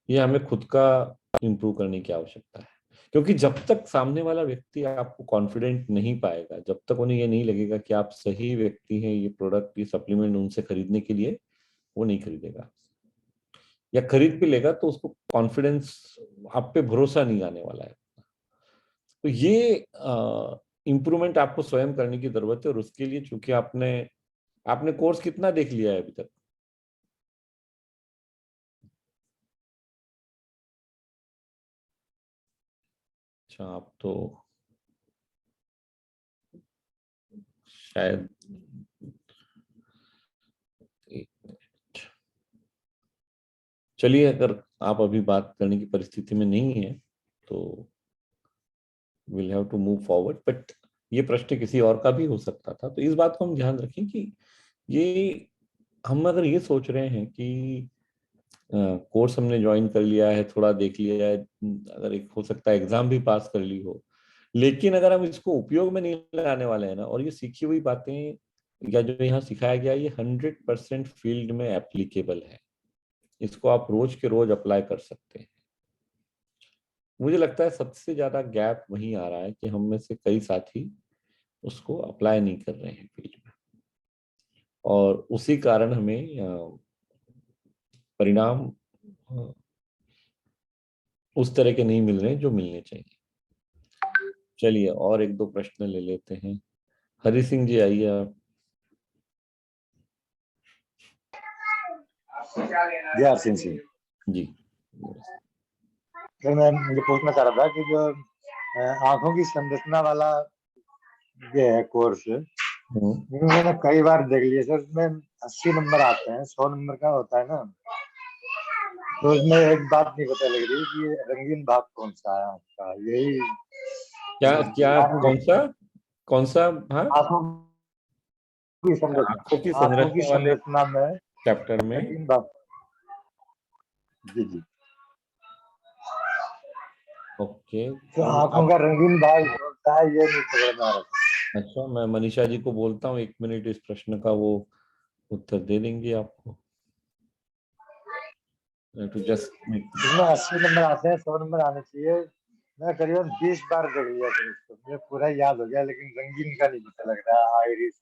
ये हमें खुद का इम्प्रूव करने की आवश्यकता है। क्योंकि जब तक सामने वाला व्यक्ति आपको कॉन्फिडेंट नहीं पाएगा, जब तक उन्हें ये नहीं लगेगा कि आप सही व्यक्ति हैं ये प्रोडक्ट, ये सप्लीमेंट उनसे खरीदने के लिए, वो नहीं खरीदेगा। या खरीद भी लेगा तो उसको कॉन्फिडेंस, आप पे भरोसा नहीं आने वाला है। तो ये इम्प्रूवमेंट आपको स्वयं करने की जरूरत है। और उसके लिए, चूंकि आपने आपने कोर्स कितना देख लिया है अभी तक? अच्छा, आप तो शायद एक मिनट। चलिए, अगर आप अभी बात करने की परिस्थिति में नहीं है, तो will have to move forward, but ये प्रश्न किसी और का भी हो सकता था। तो इस बात को हम ध्यान रखें कि ये हम अगर ये सोच रहे हैं कि कोर्स हमने ज्वाइन कर लिया है, थोड़ा देख लिया है, अगर एक हो सकता है एग्जाम भी पास कर ली हो, लेकिन अगर हम इसको उपयोग में नहीं लगाने वाले हैं ना, और ये सीखी हुई बातें या जो यहाँ सिखाया गया ये 100% फील्ड में एप्लीकेबल है, इसको आप रोज के रोज अप्लाई कर सकते हैं। मुझे लगता है सबसे ज्यादा गैप वहीं आ रहा है कि हम में से कई साथी उसको अप्लाई नहीं कर रहे हैं फील्ड में, और उसी कारण हमें परिणाम उस तरह के नहीं मिल रहे जो मिलने चाहिए। चलिए और एक दो प्रश्न ले लेते हैं। हरि सिंह जी आइए आप। सिंह जी मैं मुझे पूछना चाह रहा था कि जो आंखों की संरचना वाला ये है कोर्स, मैंने कई बार देख लिया सर, उसमें 80 नंबर आते हैं, 100 नंबर का होता है ना, तो उसमें एक बात नहीं पता लग रही कि रंगीन भाग कौन सा है आपका, यही क्या क्या कौन सा भाग? आंखों की संरचना वाले संरचना में चैप्टर में रंगीन भाग। जी जी, ओके। तो आंखों का रंगीन भाग होता है, ये नहीं समझ में आ रहा। अच्छा, मैं मनीषा जी को बोलता हूँ 1 मिनट, इस प्रश्न का वो उत्तर दे देंगे आपको। टू जस्ट इसमें 80 नंबर आते हैं, 100 नंबर आने चाहिए। मैं करीबन 20 बार देख लिया फिर इसको, मुझे पूरा याद हो गया, लेकिन रंगीन का नहीं पता लग रहा। आइरिस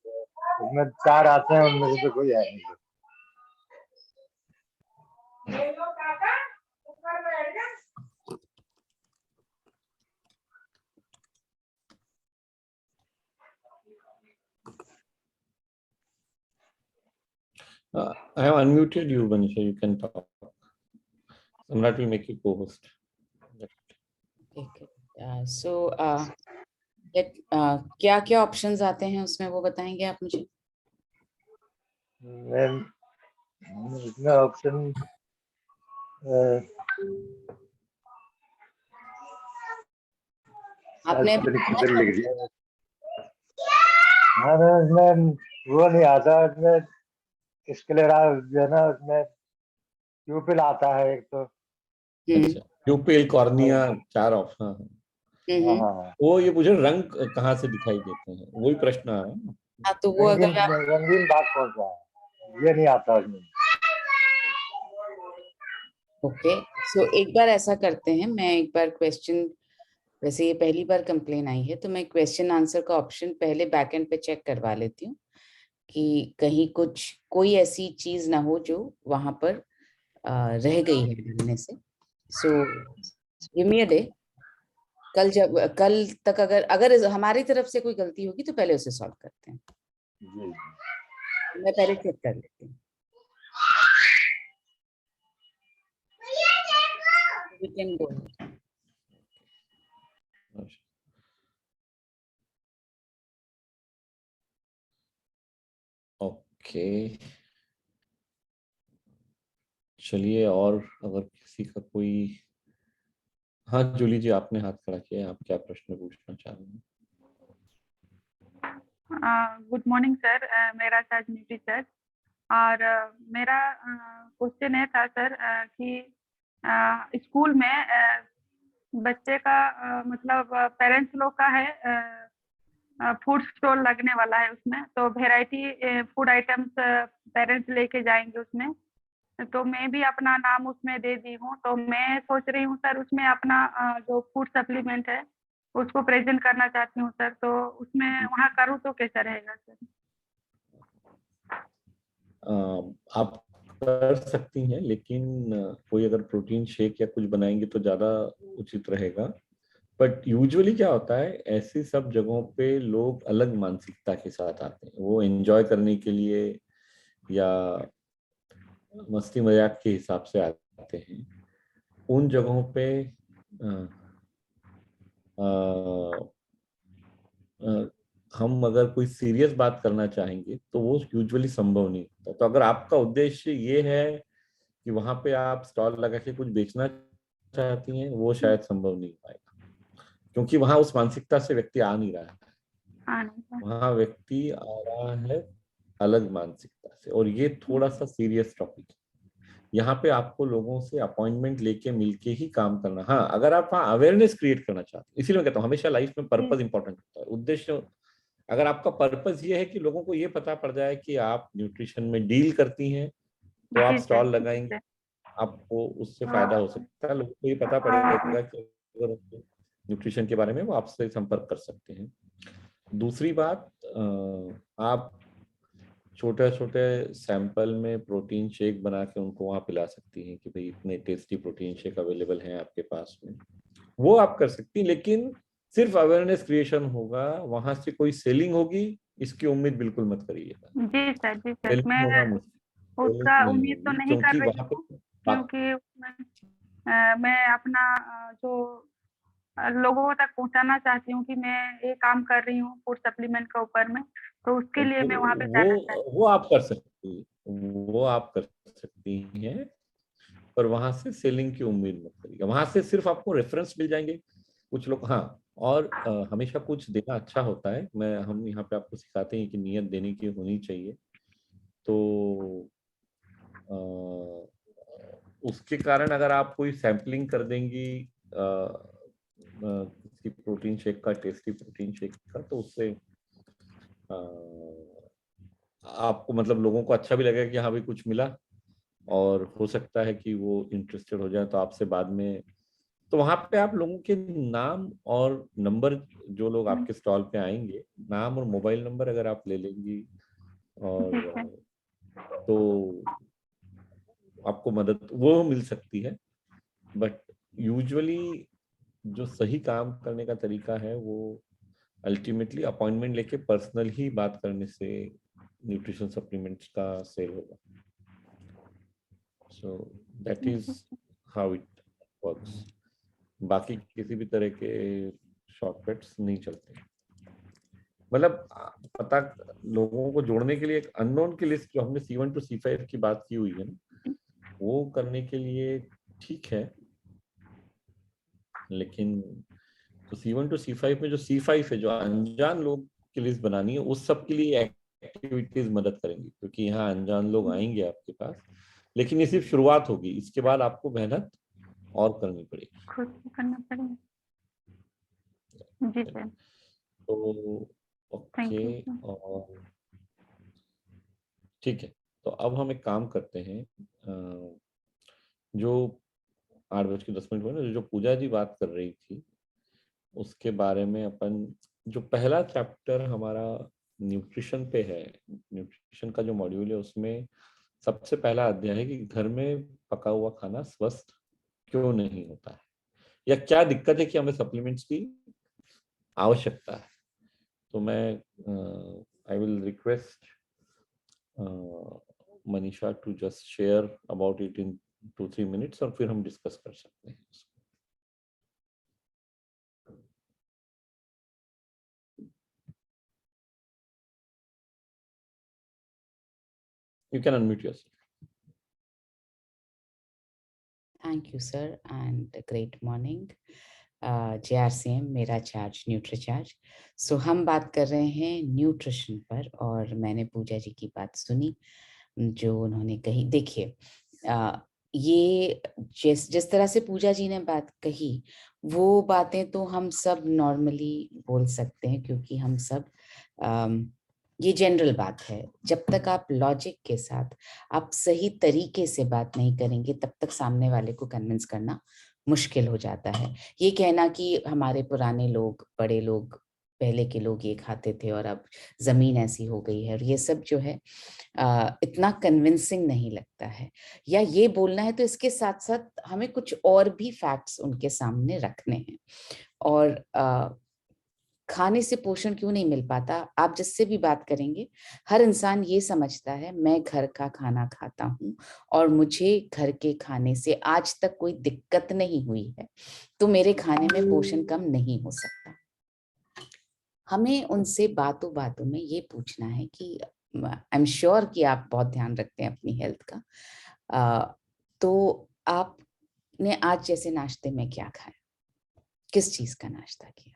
उसमें 4 आते हैं, उनमें से तो कोई है नहीं। I have unmuted you, Manisha. You can talk. Samrat will make you co-host. Okay. So क्या क्या ऑप्शंस आते हैं उसमें, वो बताएंगे आप मुझे? इसमें ऑप्शन आपने लिख दिया। हाँ, इसमें वो नहीं आता, इसमें स्क्लेरा जो है ना, उसमें प्यूपिल आता है एक तो। अच्छा, प्यूपिल, कॉर्निया, 4 ऑप्शन। वो ये मुझे रंग कहाँ से दिखाई देते हैं, वही प्रश्न आ रहा है ना। हाँ, तो वो अगर रंगीन भाग कौन सा है, ये नहीं आता उसमें। ओके, सो एक बार ऐसा करते हैं, मैं एक बार क्वेश्चन, वैसे ये पहली बार कंप्लेन आई है तो मैं क्वेश्चन आंसर का ऑप्शन पहले बैक एंड पे चेक करवा लेती हूँ कि कहीं कोई ऐसी चीज ना हो जो वहां पर रह गई है ढूंढने से। So give me a day, कल तक अगर हमारी तरफ से कोई गलती होगी तो पहले उसे सॉल्व करते हैं। मैं पहले चेक कर लेती हूँ। We can go ahead. Okay, चलिए और अगर किसी का कोई, हाँ जूली जी आपने हाथ खड़ा किया है, आप क्या प्रश्न पूछना चाह रहे हैं? गुड मॉर्निंग सर, मेरा राजनीति सर, और मेरा क्वेश्चन ये था सर कि स्कूल में बच्चे का मतलब पेरेंट्स लोग का है, फूड स्टॉल लगने वाला है उसमें, तो वेराइटी फूड आइटम्स पेरेंट्स लेके जाएंगे उसमें, तो मैं भी अपना नाम उसमें दे दी हूँ, तो मैं सोच रही हूँ सर उसमें अपना जो फूड सप्लीमेंट है उसको प्रेजेंट करना चाहती हूँ सर, तो उसमें वहाँ करूँ तो कैसा रहेगा सर? आप कर सकती हैं, लेकिन कोई अगर प्रोटीन शेक या कुछ बनाएंगे तो ज्यादा उचित रहेगा। बट यूजुअली क्या होता है, ऐसी सब जगहों पे लोग अलग मानसिकता के साथ आते हैं, वो एंजॉय करने के लिए या मस्ती मजाक के हिसाब से आते हैं। उन जगहों पे हम अगर कोई सीरियस बात करना चाहेंगे तो वो यूजुअली संभव नहीं होता। तो अगर आपका उद्देश्य ये है कि वहां पे आप स्टॉल लगा के कुछ बेचना चाहती हैं, वो शायद संभव नहीं पाएगा, क्योंकि वहां उस मानसिकता से व्यक्ति आ नहीं रहा है, नहीं वहां व्यक्ति आ रहा है अलग मानसिकता से, और ये थोड़ा सा सीरियस टॉपिक है। यहाँ पे आपको लोगों से अपॉइंटमेंट लेके मिलके ही काम करना। हाँ, अगर आप वहाँ अवेयरनेस क्रिएट करना चाहते हैं, इसीलिए मैं कहता हूँ हमेशा लाइफ में पर्पस इंपॉर्टेंट होता है, उद्देश्य। अगर आपका पर्पस ये है कि लोगों को ये पता पड़ जाए कि आप न्यूट्रिशन में डील करती हैं, तो आप स्टॉल लगाएंगे, आपको उससे फायदा हो सकता है। लोगों को ये पता पड़ेगा कि अगर न्यूट्रिशन के बारे में वो आपसे संपर्क कर सकते हैं। दूसरी बात, आप छोटे छोटे सैंपल में प्रोटीन शेक बना के उनको वहाँ पिला सकती हैं कि भाई इतने टेस्टी प्रोटीन शेक अवेलेबल हैं आपके पास में, वो आप कर सकती हैं। लेकिन सिर्फ अवेयरनेस क्रिएशन होगा, वहां से कोई सेलिंग होगी इसकी उम्मीद बिल्कुल मत करिएगा। जी सर, जी सर, सेलिंग मैं होना मुश्किल उसका नहीं उम्मीद तो होगी, नहीं कर क्योंकि रही वहां पे हूँ, क्योंकि मैं अपना जो लोगों तक पहुंचाना चाहती हूँ कि मैं ये काम कर रही हूँ फूड सप्लीमेंट के ऊपर में, तो उसके लिए मैं वहाँ पे जाना चाहती हूँ। वो आप कर सकती, वो आप कर सकती हैं, पर वहां से सेलिंग की उम्मीद मत करिएगा। वहां से सिर्फ आपको रेफरेंस मिल जाएंगे कुछ लोग। हाँ, और हमेशा कुछ देना अच्छा होता है। हम यहाँ पे आपको सिखाते हैं कि नियत देने की होनी चाहिए। तो उसके कारण अगर आप कोई सैम्पलिंग कर देंगी किसी प्रोटीन शेक का, टेस्टी प्रोटीन शेक का, तो उससे आपको मतलब लोगों को अच्छा भी लगेगा कि हाँ भाई कुछ मिला, और हो सकता है कि वो इंटरेस्टेड हो जाए तो आपसे बाद में। तो वहां पे आप लोगों के नाम और नंबर, जो लोग आपके स्टॉल पे आएंगे, नाम और मोबाइल नंबर अगर आप ले लेंगी, और तो आपको मदद वो मिल सकती है। बट यूजुअली जो सही काम करने का तरीका है वो अल्टीमेटली अपॉइंटमेंट लेके पर्सनल ही बात करने से न्यूट्रिशन सप्लीमेंट्स का सेल होगा। So that is how it works. बाकी किसी भी तरह के शॉर्टकट्स नहीं चलते। मतलब पता, लोगों को जोड़ने के लिए एक अननोन की लिस्ट, जो हमने C1 to C5 की बात की हुई है ना, वो करने के लिए ठीक है, लेकिन तो C1 to C5 में जो C5 है, जो अनजान लोग की लिस्ट बनानी है, उस सब के लिए एक्टिविटीज मदद करेंगी, क्योंकि यहाँ अनजान लोग आएंगे आपके पास। लेकिन ये सिर्फ शुरुआत होगी, इसके बाद आपको मेहनत और करनी पड़ेगी, खुद करना पड़ेगा। जी सर, तो ओके। और ठीक है, तो अब हम एक काम करते हैं, जो 8:10 में जो पूजा जी बात कर रही थी, उसके बारे में अपन, जो पहला चैप्टर हमारा न्यूट्रिशन पे है, न्यूट्रिशन का जो मॉड्यूल है, उसमें सबसे पहला अध्याय है कि घर में पका हुआ खाना स्वस्थ क्यों नहीं होता है, या क्या दिक्कत है कि हमें सप्लीमेंट्स की आवश्यकता है। तो मैं I will request Manisha to just share about it in 2-3 minutes, और फिर हम डिस्कस कर सकते हैं। You can unmute yourself. Thank you, sir, and great morning. JRCM मेरा चार्ज न्यूट्रीचार्ज। सो हम बात कर रहे हैं न्यूट्रिशन पर, और मैंने पूजा जी की बात सुनी जो उन्होंने कही। देखिए, ये जिस तरह से पूजा जी ने बात कही, वो बातें तो हम सब नॉर्मली बोल सकते हैं, क्योंकि हम सब ये जनरल बात है। जब तक आप लॉजिक के साथ, आप सही तरीके से बात नहीं करेंगे, तब तक सामने वाले को कन्विंस करना मुश्किल हो जाता है। ये कहना कि हमारे पुराने लोग, बड़े लोग, पहले के लोग ये खाते थे और अब जमीन ऐसी हो गई है, और ये सब जो है इतना कन्विंसिंग नहीं लगता है। या ये बोलना है तो इसके साथ साथ हमें कुछ और भी फैक्ट्स उनके सामने रखने हैं। और खाने से पोषण क्यों नहीं मिल पाता, आप जिससे भी बात करेंगे, हर इंसान ये समझता है मैं घर का खाना खाता हूँ और मुझे घर के खाने से आज तक कोई दिक्कत नहीं हुई है, तो मेरे खाने में पोषण कम नहीं हो सकता। हमें उनसे बातों बातों में ये पूछना है कि आई एम श्योर कि आप बहुत ध्यान रखते हैं अपनी हेल्थ का, तो आपने आज जैसे नाश्ते में क्या खाया, किस चीज का नाश्ता किया?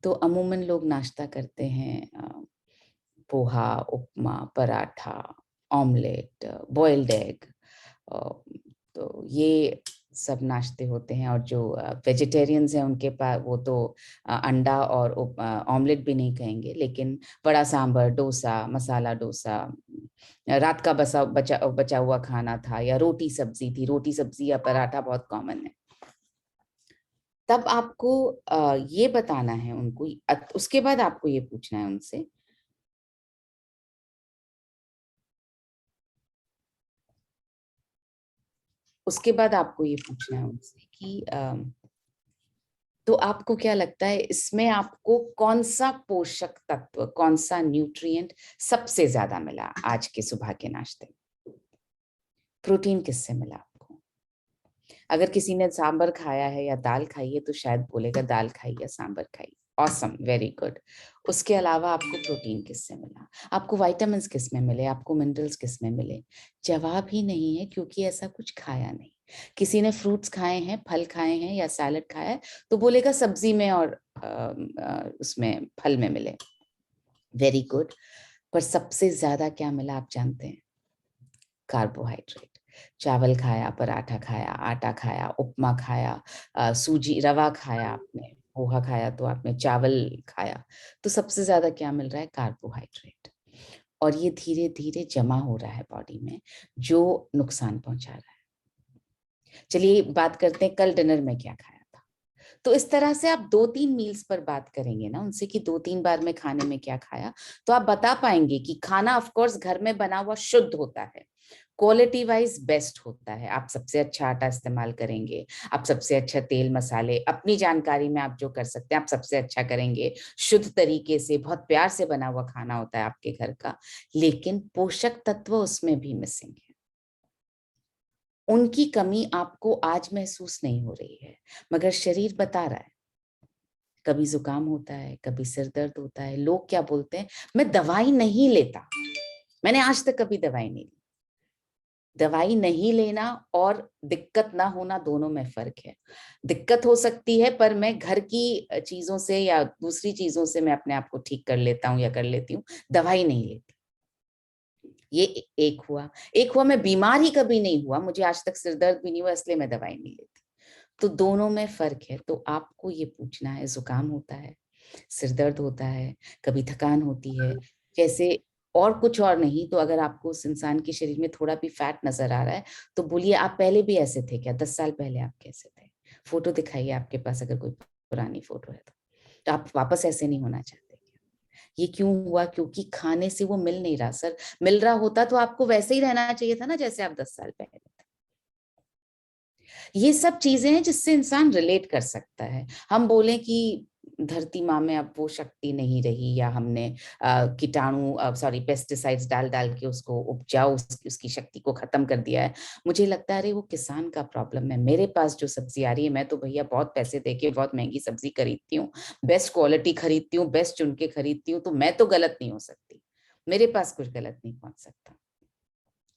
तो अमूमन लोग नाश्ता करते हैं पोहा, उपमा, पराठा, ऑमलेट, बॉइल्ड एग, तो ये सब नाश्ते होते हैं। और जो वेजिटेरियंस हैं उनके पास वो तो अंडा और ऑमलेट भी नहीं कहेंगे, लेकिन बड़ा सांभर, डोसा, मसाला डोसा, रात का बचा हुआ खाना था, या रोटी सब्जी थी, रोटी सब्जी या पराठा बहुत कॉमन है। तब आपको ये बताना है उनको, उसके बाद आपको ये पूछना है उनसे कि तो आपको क्या लगता है इसमें आपको कौन सा पोषक तत्व, कौन सा न्यूट्रिएंट सबसे ज्यादा मिला आज के सुबह के नाश्ते में? प्रोटीन किससे मिला आपको? अगर किसी ने सांबर खाया है या दाल खाई है तो शायद बोलेगा दाल खाई या सांबर खाई। Awesome, very good. उसके अलावा आपको प्रोटीन किससे मिला? आपको विटामिन्स किस में मिले? आपको मिनरल्स किस में मिले? जवाब ही नहीं है, क्योंकि ऐसा कुछ खाया नहीं। किसी ने फ्रूट्स खाए हैं, फल खाए हैं या सैलड खाया है तो बोलेगा सब्जी में और उसमें फल में मिले। Very good. पर सबसे ज्यादा क्या मिला आप जानते हैं? कार्बोहाइड्रेट। चावल खाया, पराठा खाया, आटा खाया, उपमा खाया, सूजी रवा खाया, आपने पोहा खाया तो आपने चावल खाया, तो सबसे ज्यादा क्या मिल रहा है? कार्बोहाइड्रेट। और ये धीरे धीरे जमा हो रहा है बॉडी में, जो नुकसान पहुंचा रहा है। चलिए बात करते हैं कल डिनर में क्या खाया था। तो इस तरह से आप 2-3 मील्स पर बात करेंगे ना उनसे कि 2-3 बार में खाने में क्या खाया, तो आप बता पाएंगे कि खाना ऑफ कोर्स घर में बना हुआ शुद्ध होता है, क्वालिटी वाइज बेस्ट होता है। आप सबसे अच्छा आटा इस्तेमाल करेंगे, आप सबसे अच्छा तेल मसाले, अपनी जानकारी में आप जो कर सकते हैं आप सबसे अच्छा करेंगे, शुद्ध तरीके से बहुत प्यार से बना हुआ खाना होता है आपके घर का, लेकिन पोषक तत्व उसमें भी मिसिंग है। उनकी कमी आपको आज महसूस नहीं हो रही है, मगर शरीर बता रहा है। कभी जुकाम होता है, कभी सिर दर्द होता है, लोग क्या बोलते हैं, मैं दवाई नहीं लेता। मैंने आज तक कभी दवाई नहीं ली। दवाई नहीं लेना और दिक्कत ना होना दोनों में फर्क है। दिक्कत हो सकती है पर मैं घर की चीजों से या दूसरी चीजों से मैं अपने आप को ठीक कर लेता हूँ या कर लेती हूँ, दवाई नहीं लेती। ये एक हुआ मैं बीमार ही कभी नहीं हुआ, मुझे आज तक सिर दर्द भी नहीं हुआ, इसलिए मैं दवाई नहीं लेती। तो दोनों में फर्क है। तो आपको ये पूछना है, जुकाम होता है, सिर दर्द होता है, कभी थकान होती है, जैसे और कुछ और नहीं तो अगर आपको उस इंसान के शरीर में थोड़ा भी फैट नजर आ रहा है तो बोलिए आप पहले भी ऐसे थे क्या? 10 साल पहले आप कैसे थे? फोटो दिखाइए आपके पास, अगर कोई पुरानी फोटो है तो आप वापस ऐसे नहीं होना चाहते। ये क्यों हुआ? क्योंकि खाने से वो मिल नहीं रहा। सर मिल रहा होता तो आपको वैसे ही रहना चाहिए था ना जैसे आप 10 साल पहले थे। ये सब चीजें हैं जिससे इंसान रिलेट कर सकता है। हम बोले कि धरती माँ में अब वो शक्ति नहीं रही, या हमने पेस्टिसाइड्स डाल डाल के उसको उपजाऊ उसकी शक्ति को खत्म कर दिया है। मुझे लगता है अरे वो किसान का प्रॉब्लम है। मेरे पास जो सब्जी आ रही है, मैं तो भैया बहुत पैसे देके बहुत महंगी सब्जी खरीदती हूँ, बेस्ट क्वालिटी खरीदती हूँ, बेस्ट चुन के खरीदती हूँ, तो मैं तो गलत नहीं हो सकती, मेरे पास कुछ गलत नहीं पहुंच सकता।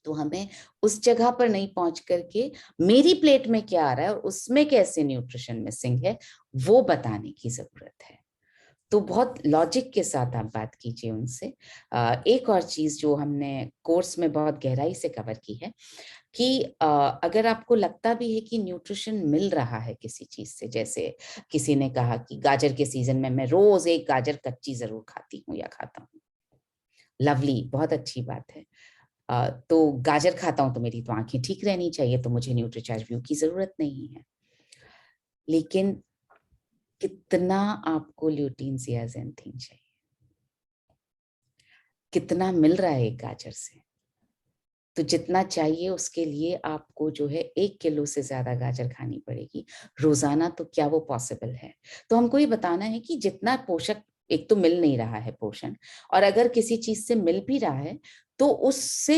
तो हमें उस जगह पर नहीं पहुंच करके मेरी प्लेट में क्या आ रहा है और उसमें कैसे न्यूट्रिशन मिसिंग है वो बताने की जरूरत है। तो बहुत लॉजिक के साथ आप बात कीजिए उनसे। एक और चीज जो हमने कोर्स में बहुत गहराई से कवर की है कि अगर आपको लगता भी है कि न्यूट्रिशन मिल रहा है किसी चीज से, जैसे किसी ने कहा कि गाजर के सीजन में मैं रोज एक गाजर कच्ची जरूर खाती हूँ या खाता हूँ, लवली, बहुत अच्छी बात है। तो गाजर खाता हूं तो मेरी तो आंखें ठीक रहनी चाहिए, तो मुझे न्यूट्रीचार्ज व्यू की जरूरत नहीं है। लेकिन कितना आपको ल्यूटीन या ज़ेंथिन चाहिए? कितना मिल रहा है एक गाजर से? तो जितना चाहिए उसके लिए आपको जो है 1 किलो से ज्यादा गाजर खानी पड़ेगी रोजाना। तो क्या वो पॉसिबल है? तो हमको ये बताना है कि जितना पोषक, एक तो मिल नहीं रहा है पोषण, और अगर किसी चीज से मिल भी रहा है तो उससे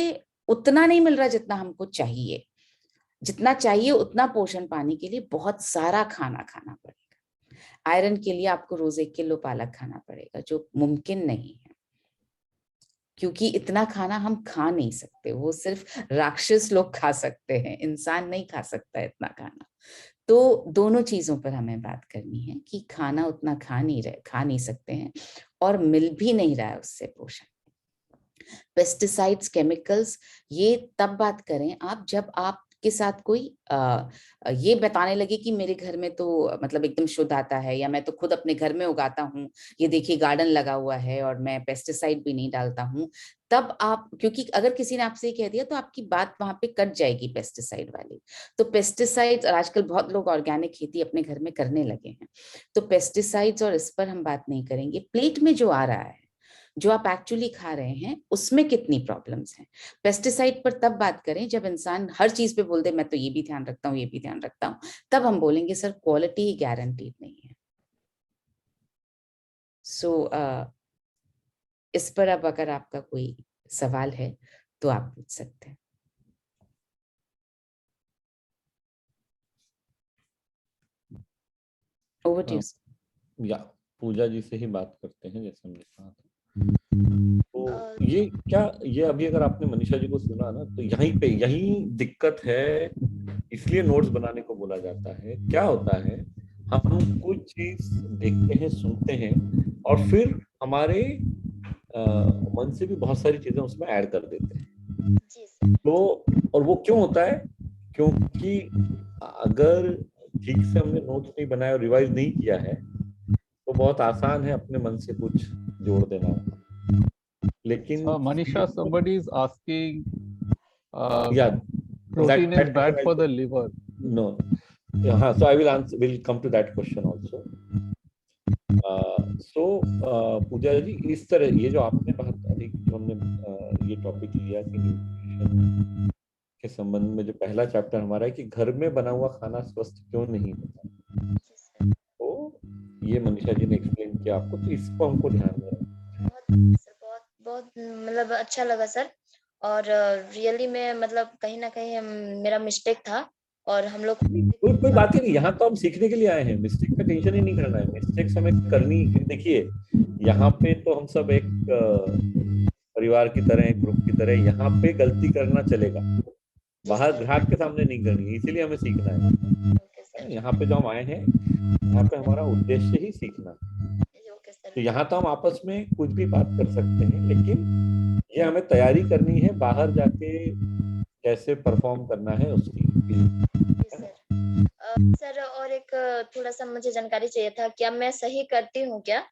उतना नहीं मिल रहा जितना हमको चाहिए। जितना चाहिए उतना पोषण पाने के लिए बहुत सारा खाना खाना पड़ेगा। आयरन के लिए आपको रोज 1 किलो पालक खाना पड़ेगा, जो मुमकिन नहीं है, क्योंकि इतना खाना हम खा नहीं सकते, वो सिर्फ राक्षस लोग खा सकते हैं, इंसान नहीं खा सकता इतना खाना। तो दोनों चीजों पर हमें बात करनी है कि खाना उतना खा नहीं सकते हैं और मिल भी नहीं रहा है उससे पोषण। पेस्टिसाइड्स, केमिकल्स, ये तब बात करें आप जब आपके साथ कोई ये बताने लगे कि मेरे घर में तो मतलब एकदम शुद्ध आता है, या मैं तो खुद अपने घर में उगाता हूँ, ये देखिए गार्डन लगा हुआ है और मैं पेस्टिसाइड भी नहीं डालता हूँ, तब आप, क्योंकि अगर किसी ने आपसे ये कह दिया तो आपकी बात वहां पे कट जाएगी पेस्टिसाइड वाली। तो पेस्टिसाइड्स, और आजकल बहुत लोग ऑर्गेनिक खेती अपने घर में करने लगे हैं, तो पेस्टिसाइड्स और इस पर हम बात नहीं करेंगे। प्लेट में जो आ रहा है, जो आप एक्चुअली खा रहे हैं, उसमें कितनी प्रॉब्लम्स हैं। पेस्टिसाइड पर तब बात करें जब इंसान हर चीज पे बोल दे मैं तो ये भी ध्यान रखता हूँ, ये भी ध्यान रखता हूँ, तब हम बोलेंगे सर क्वालिटी ही गारंटीड नहीं है। सो इस पर अब अगर आपका कोई सवाल है तो आप पूछ सकते हैं। Over to you. या पूजा जी से ही बात करते हैं, जैसे हमने कहा था। तो ये क्या, ये अभी अगर आपने मनीषा जी को सुना ना, तो यही दिक्कत है, इसलिए नोट्स बनाने को बोला जाता है। क्या होता है, हम कुछ चीज देखते हैं, सुनते हैं, और फिर हमारे मन से भी बहुत सारी चीजें उसमें ऐड कर देते हैं। तो और वो क्यों होता है, क्योंकि अगर ठीक से हमने नोट्स नहीं बनाया और रिवाइज नहीं किया है, तो बहुत आसान है अपने मन से कुछ जोड़ देना। लेकिन Manisha, somebody is asking, yeah, protein is bad for the liver. No. Yeah, so I will come to that question also. पूजा जी, इस तरह ये जो आपने बात अधिक जो हमने ये टॉपिक लिया कि न्यूट्रिशन के संबंध में, जो पहला चैप्टर हमारा है कि घर में बना हुआ खाना स्वस्थ क्यों नहीं होता, तो ये मनीषा जी ने एक्सप्लेन किया आपको, तो इसको हमको ध्यान में रखना। बहुत मतलब अच्छा लगा सर, और रियली में मतलब कहीं ना कहीं मेरा मिस्टेक था, और हम लोग कोई बात ही नहीं, यहाँ तो हम सीखने के लिए आए हैं, मिस्टेक का टेंशन ही नहीं करना है, मिस्टेक्स हमें करनी। देखिए यहाँ पे तो हम सब एक परिवार की तरह, एक ग्रुप की तरह, यहाँ पे गलती करना चलेगा, बाहर ग्राहक के सामने नहीं करनी है, इसीलिए हमें सीखना है। यहाँ पे जो हम आए हैं, यहाँ पे हमारा उद्देश्य ही सीखना। तो यहाँ तो हम आपस में कुछ भी बात कर सकते हैं, लेकिन ये हमें तैयारी करनी है, बाहर जाके कैसे परफॉर्म करना है उसकी। सर और एक थोड़ा सा मुझे जानकारी चाहिए था, क्या मैं सही करती हूँ क्या?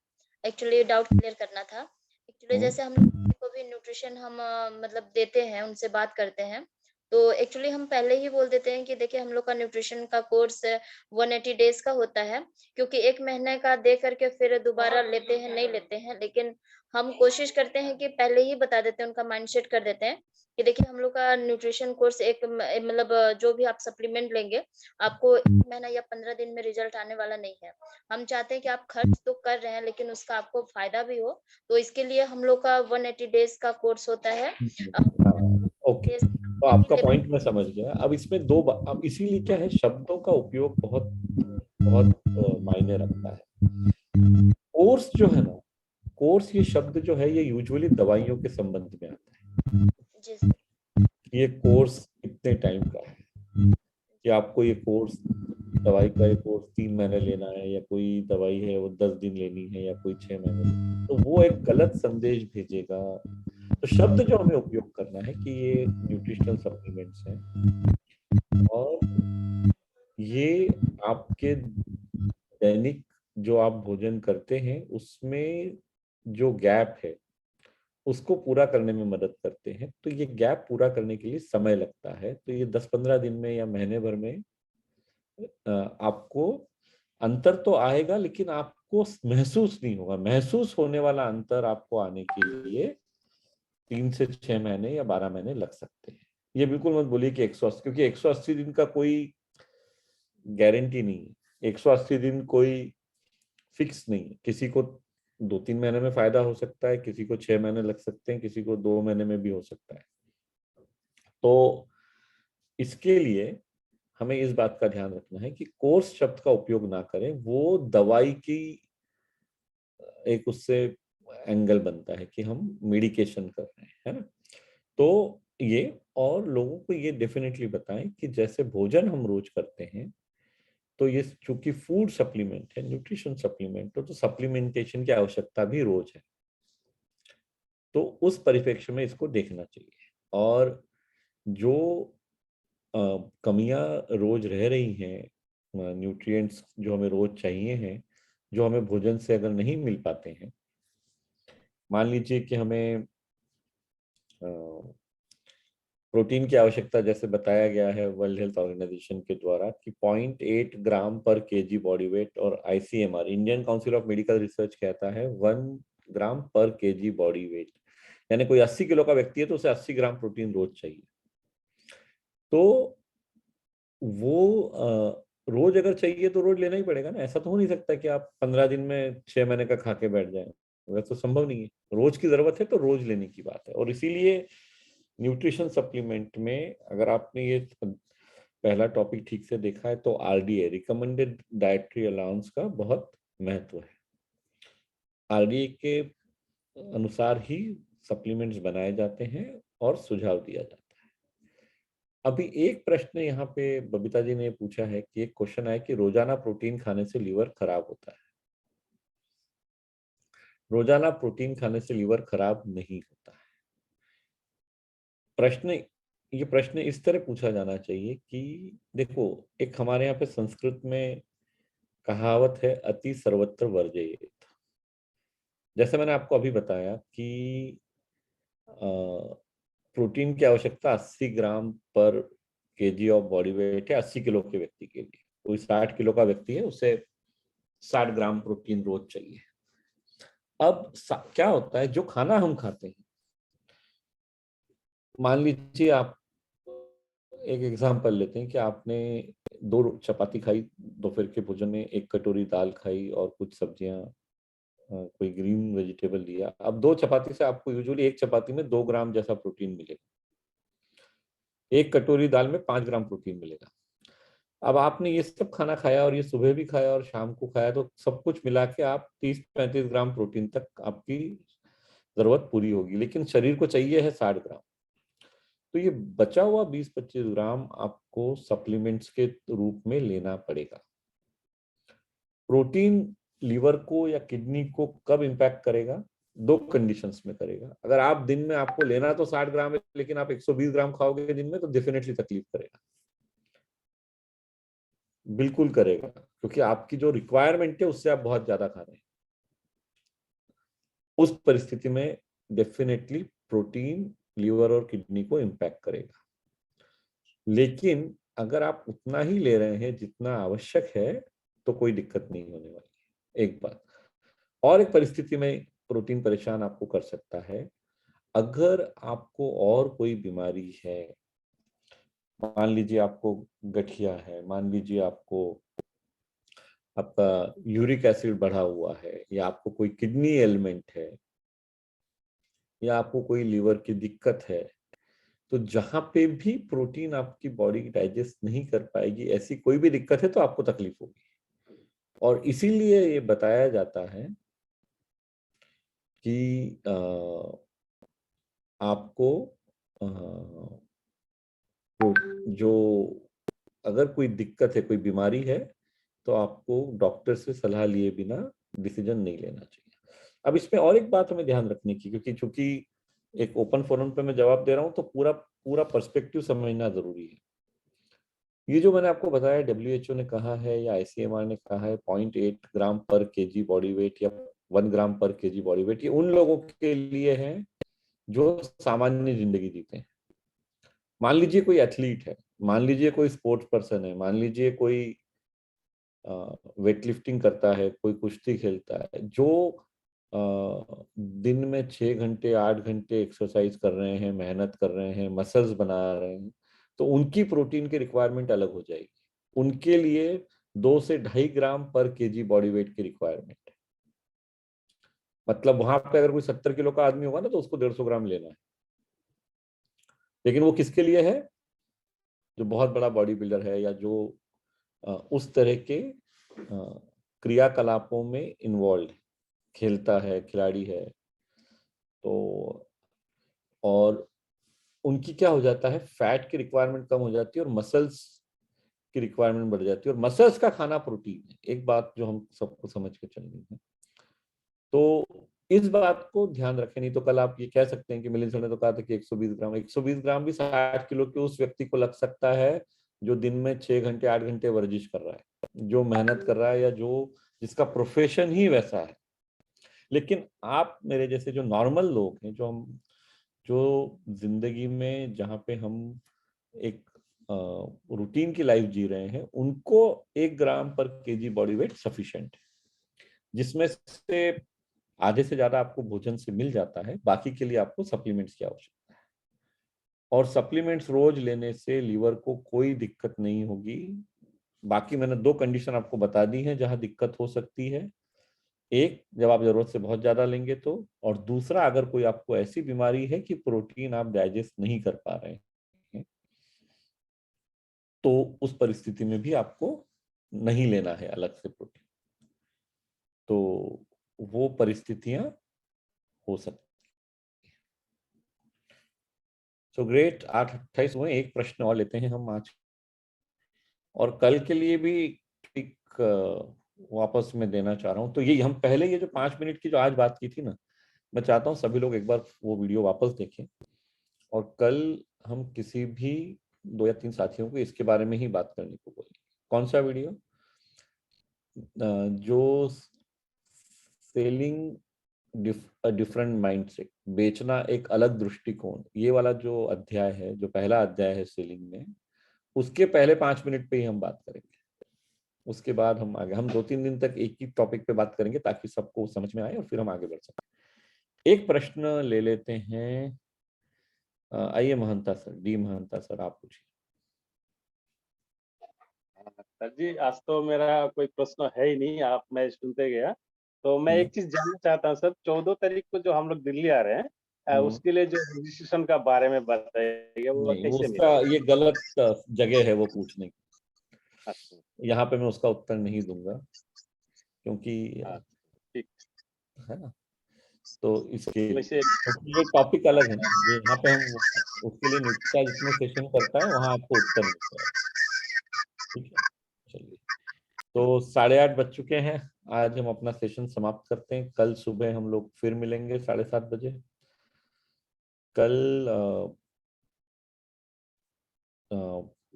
एक्चुअली डाउट क्लियर करना था। एक्चुअली जैसे हम को भी न्यूट्रिशन हम मतलब देते हैं, उनसे बात करते हैं, तो एक्चुअली हम पहले ही बोल देते हैं कि देखिए हम लोग का न्यूट्रिशन का कोर्स 180 डेज का होता है, क्योंकि 1 महीने का दे करके फिर दोबारा लेते हैं नहीं लेते हैं, लेकिन हम कोशिश करते हैं कि पहले ही बता देते हैं, उनका माइंडसेट कर देते हैं कि देखिए हम लोग का न्यूट्रिशन कोर्स एक मतलब जो भी आप सप्लीमेंट लेंगे, आपको 1 महीना या 15 दिन में रिजल्ट आने वाला नहीं है। हम चाहते हैं कि आप खर्च तो कर रहे हैं, लेकिन उसका आपको फायदा भी हो, तो इसके लिए हम लोग का 180 डेज का कोर्स होता है। ओके, तो आपका पॉइंट मैं समझ गया। अब इसमें अब इसीलिए क्या है, शब्दों का उपयोग बहुत बहुत मायने रखता है। कोर्स जो है ना, कोर्स ये शब्द जो है, ये यूजुअली दवाइयों के संबंध में आता है। ये कोर्स कितने टाइम का है, कि आपको ये कोर्स, दवाई का ये कोर्स 3 महीने लेना है, या कोई दवाई है वो 10 दिन लेनी है, या कोई 6 महीने, तो वो एक गलत संदेश भेजेगा। तो शब्द जो हमें उपयोग करना है कि ये न्यूट्रिशनल सप्लीमेंट्स हैं, और ये आपके दैनिक जो आप भोजन करते हैं उसमें जो गैप है उसको पूरा करने में मदद करते हैं। तो ये गैप पूरा करने के लिए समय लगता है, तो ये 10-15 दिन में या महीने भर में आपको अंतर तो आएगा, लेकिन आपको महसूस नहीं होगा। महसूस होने वाला अंतर आपको आने के लिए 3 से 6 महीने या 12 महीने लग सकते हैं। ये बिल्कुल मत बोलिए कि 180, क्योंकि 180 दिन का कोई गारंटी नहीं है, 180 दिन कोई फिक्स नहीं है। किसी को 2-3 महीने में फायदा हो सकता है, किसी को 6 महीने लग सकते हैं, किसी को 2 महीने में भी हो सकता है। तो इसके लिए हमें इस बात का ध्यान रखना है कि कोर्स शब्द का उपयोग ना करें, वो दवाई की एक उससे एंगल बनता है कि हम मेडिकेशन कर रहे हैं, है ना। तो ये, और लोगों को ये डेफिनेटली बताएं कि जैसे भोजन हम रोज करते हैं, तो ये चूंकि फूड सप्लीमेंट है, न्यूट्रिशन सप्लीमेंट, तो सप्लीमेंटेशन की आवश्यकता भी रोज है। तो उस परिप्रेक्ष्य में इसको देखना चाहिए। और जो कमियां रोज रह रही हैं, न्यूट्रिएंट्स जो हमें रोज चाहिए हैं, जो हमें भोजन से अगर नहीं मिल पाते हैं, मान लीजिए कि हमें प्रोटीन की आवश्यकता जैसे बताया गया है वर्ल्ड हेल्थ ऑर्गेनाइजेशन के द्वारा कि 0.8 ग्राम पर केजी बॉडी वेट, और ICMR Indian council of medical research कहता है 1 ग्राम पर केजी बॉडी वेट, यानी कोई 80 किलो का व्यक्ति है तो उसे 80 ग्राम प्रोटीन रोज चाहिए। तो वो रोज अगर चाहिए तो रोज लेना ही पड़ेगा ना। ऐसा तो हो नहीं सकता कि आप 15 दिन में 6 महीने का खा के बैठ जाए, वैसे तो संभव नहीं है। रोज की जरूरत है तो रोज लेने की बात है। और इसीलिए न्यूट्रिशन सप्लीमेंट में अगर आपने ये पहला टॉपिक ठीक से देखा है तो आरडीए, रिकमेंडेड डाइटरी अलाउंस का बहुत महत्व है। आरडीए के अनुसार ही सप्लीमेंट्स बनाए जाते हैं और सुझाव दिया जाता है। अभी एक प्रश्न यहाँ पे बबीता जी ने पूछा है कि एक क्वेश्चन है कि रोजाना प्रोटीन खाने से लीवर खराब होता है। रोजाना प्रोटीन खाने से लीवर खराब नहीं होता है। ये प्रश्न इस तरह पूछा जाना चाहिए कि देखो, एक हमारे यहाँ पे संस्कृत में कहावत है, अति सर्वत्र वर्जयेत। जैसे मैंने आपको अभी बताया कि प्रोटीन की आवश्यकता 80 ग्राम पर केजी ऑफ बॉडी वेट है 80 किलो के व्यक्ति के लिए। कोई 60 किलो का व्यक्ति है, उसे 60 ग्राम प्रोटीन रोज चाहिए। अब क्या होता है, जो खाना हम खाते हैं, मान लीजिए आप एक एग्जांपल लेते हैं कि आपने 2 चपाती खाई दोपहर के भोजन में, 1 कटोरी दाल खाई और कुछ सब्जियां, कोई ग्रीन वेजिटेबल लिया। अब 2 चपाती से आपको यूजुअली 1 चपाती में 2 ग्राम जैसा प्रोटीन मिलेगा, 1 कटोरी दाल में 5 ग्राम प्रोटीन मिलेगा। अब आपने ये सब खाना खाया और ये सुबह भी खाया और शाम को खाया, तो सब कुछ मिला के आप 30-35 ग्राम प्रोटीन तक आपकी जरूरत पूरी होगी, लेकिन शरीर को चाहिए है 60 ग्राम। तो ये बचा हुआ 20-25 ग्राम आपको सप्लीमेंट्स के रूप में लेना पड़ेगा। प्रोटीन लीवर को या किडनी को कब इंपैक्ट करेगा? 2 कंडीशंस में करेगा। अगर आप दिन में, आपको लेना तो 60 ग्राम है लेकिन आप 120 ग्राम खाओगे दिन में, तो डेफिनेटली तकलीफ करेगा, बिल्कुल करेगा, क्योंकि आपकी जो रिक्वायरमेंट है उससे आप बहुत ज्यादा खा रहे हैं। उस परिस्थिति में डेफिनेटली प्रोटीन लीवर और किडनी को इंपैक्ट करेगा। लेकिन अगर आप उतना ही ले रहे हैं जितना आवश्यक है तो कोई दिक्कत नहीं होने वाली है। एक बात और, एक परिस्थिति में प्रोटीन परेशान आपको कर सकता है, अगर आपको और कोई बीमारी है, मान लीजिए आपको गठिया है, मान लीजिए आपका यूरिक एसिड बढ़ा हुआ है, या आपको कोई किडनी एलिमेंट है, या आपको कोई लीवर की दिक्कत है, तो जहां पे भी प्रोटीन आपकी बॉडी डाइजेस्ट नहीं कर पाएगी, ऐसी कोई भी दिक्कत है, तो आपको तकलीफ होगी। और इसीलिए ये बताया जाता है कि आपको जो अगर कोई दिक्कत है, कोई बीमारी है, तो आपको डॉक्टर से सलाह लिए बिना डिसीजन नहीं लेना चाहिए। अब इसमें और एक बात हमें ध्यान रखने की, क्योंकि चूंकि एक ओपन फोरम पे मैं जवाब दे रहा हूं, तो पूरा पर्सपेक्टिव समझना जरूरी है। ये जो मैंने आपको बताया, WHO ने कहा है या ICMR ने कहा है 0.8 ग्राम पर केजी बॉडी वेट या 1 ग्राम पर केजी बॉडी वेट, ये उन लोगों के लिए है जो सामान्य जिंदगी जीते हैं। मान लीजिए कोई एथलीट है, मान लीजिए कोई स्पोर्ट्स पर्सन है, मान लीजिए कोई वेट लिफ्टिंग करता है, कोई कुश्ती खेलता है, जो दिन में 6 घंटे 8 घंटे एक्सरसाइज कर रहे हैं, मेहनत कर रहे हैं, मसल्स बना रहे हैं, तो उनकी प्रोटीन की रिक्वायरमेंट अलग हो जाएगी। उनके लिए 2 से 2.5 ग्राम पर केजी बॉडी वेट की रिक्वायरमेंट है। मतलब वहां पे अगर कोई 70 किलो का आदमी होगा ना, तो उसको 150 ग्राम लेना है। लेकिन वो किसके लिए है? जो बहुत बड़ा बॉडी बिल्डर है, या जो उस तरह के क्रियाकलापों में इन्वॉल्व, खेलता है, खिलाड़ी है, तो और उनकी क्या हो जाता है, फैट की रिक्वायरमेंट कम हो जाती है और मसल्स की रिक्वायरमेंट बढ़ जाती है, और मसल्स का खाना प्रोटीन है। एक बात जो हम सबको समझ के चलनी है, तो इस बात को ध्यान रखें। नहीं तो कल आप ये कह सकते हैं कि मिलिंद सर ने तो कहा था कि 120 ग्राम भी 60 किलो के उस व्यक्ति को लग सकता है जो दिन में 6 घंटे 8 घंटे वर्जिश कर रहा है, जो मेहनत कर रहा है, या जो जिसका प्रोफेशन ही वैसा है। लेकिन आप मेरे जैसे जो नॉर्मल लोग हैं, जो जिंदगी में जहाँ पे हम एक रूटीन की लाइफ जी रहे हैं, उनको 1 ग्राम पर केजी बॉडी वेट सफिशिएंट है, जिसमें से आधे से ज्यादा आपको भोजन से मिल जाता है। बाकी के लिए आपको सप्लीमेंट्स की आवश्यकता है, और सप्लीमेंट्स रोज लेने से लीवर को कोई दिक्कत नहीं होगी। बाकी मैंने 2 कंडीशन आपको बता दी हैं जहां दिक्कत हो सकती है। एक, जब आप जरूरत से बहुत ज्यादा लेंगे तो, और दूसरा, अगर कोई आपको ऐसी बीमारी है कि प्रोटीन आप डाइजेस्ट नहीं कर पा रहे हैं, तो उस परिस्थिति में भी आपको नहीं लेना है अलग से प्रोटीन। तो वो परिस्थितियां हो सकती। सो ग्रेट, 8:28 हुए। एक प्रश्न और लेते हैं हम आज, और कल के लिए भी एक वापस में देना चाह रहा हूं। तो ये हम पहले ये जो 5 मिनट की जो आज बात की थी ना, मैं चाहता हूं सभी लोग एक बार वो वीडियो वापस देखें, और कल हम किसी भी 2 या 3 साथियों को इसके बारे में ही बात करने को बोलेंगे। कौन सा वीडियो? जो सेलिंग डिफरेंट माइंडसेट, बेचना एक अलग दृष्टिकोण, ये वाला जो अध्याय है, जो पहला अध्याय है सेलिंग में, उसके पहले 5 मिनट पे ही हम बात करेंगे। उसके बाद हम आगे, हम 2-3 दिन तक एक ही टॉपिक पे बात करेंगे ताकि सबको समझ में आए और फिर हम आगे बढ़ सकें। एक प्रश्न ले लेते हैं। आइए Mahanta sir, D Mahanta sir, आप पूछिए। सर जी, आज तो मेरा कोई प्रश्न है ही नहीं, आप मैं सुनते गया। तो मैं एक चीज जानना चाहता हूँ सर, 14 तारीख को जो हम लोग दिल्ली आ रहे हैं, उसके लिए जो रजिस्ट्रेशन का बारे में बताइए, वो नहीं, कैसे उसका मिलेगा? ये गलत जगह है वो पूछने की। यहाँ पे मैं उसका उत्तर नहीं दूंगा, क्योंकि ठीक है ना, तो इसके ये टॉपिक अलग है ना। ये यहाँ पे हम उसके लिए न्यूट्री जितने सेशन करता है वहाँ आपको उत्तर मिलता है। ठीक है, चलिए। तो 8:30 बज चुके हैं। आज हम अपना सेशन समाप्त करते हैं। कल सुबह हम लोग फिर मिलेंगे 7:30 बजे। कल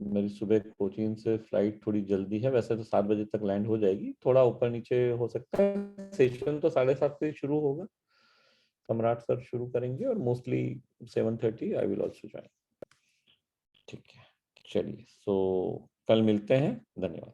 मेरी सुबह कोचीन से फ्लाइट थोड़ी जल्दी है, वैसे तो 7 बजे तक लैंड हो जाएगी, थोड़ा ऊपर नीचे हो सकता है। सेशन तो 7:30 से शुरू होगा, सम्राट सर शुरू करेंगे, और mostly 7:30 I will also join. ठीक है, चलिए। सो कल मिलते हैं, धन्यवाद।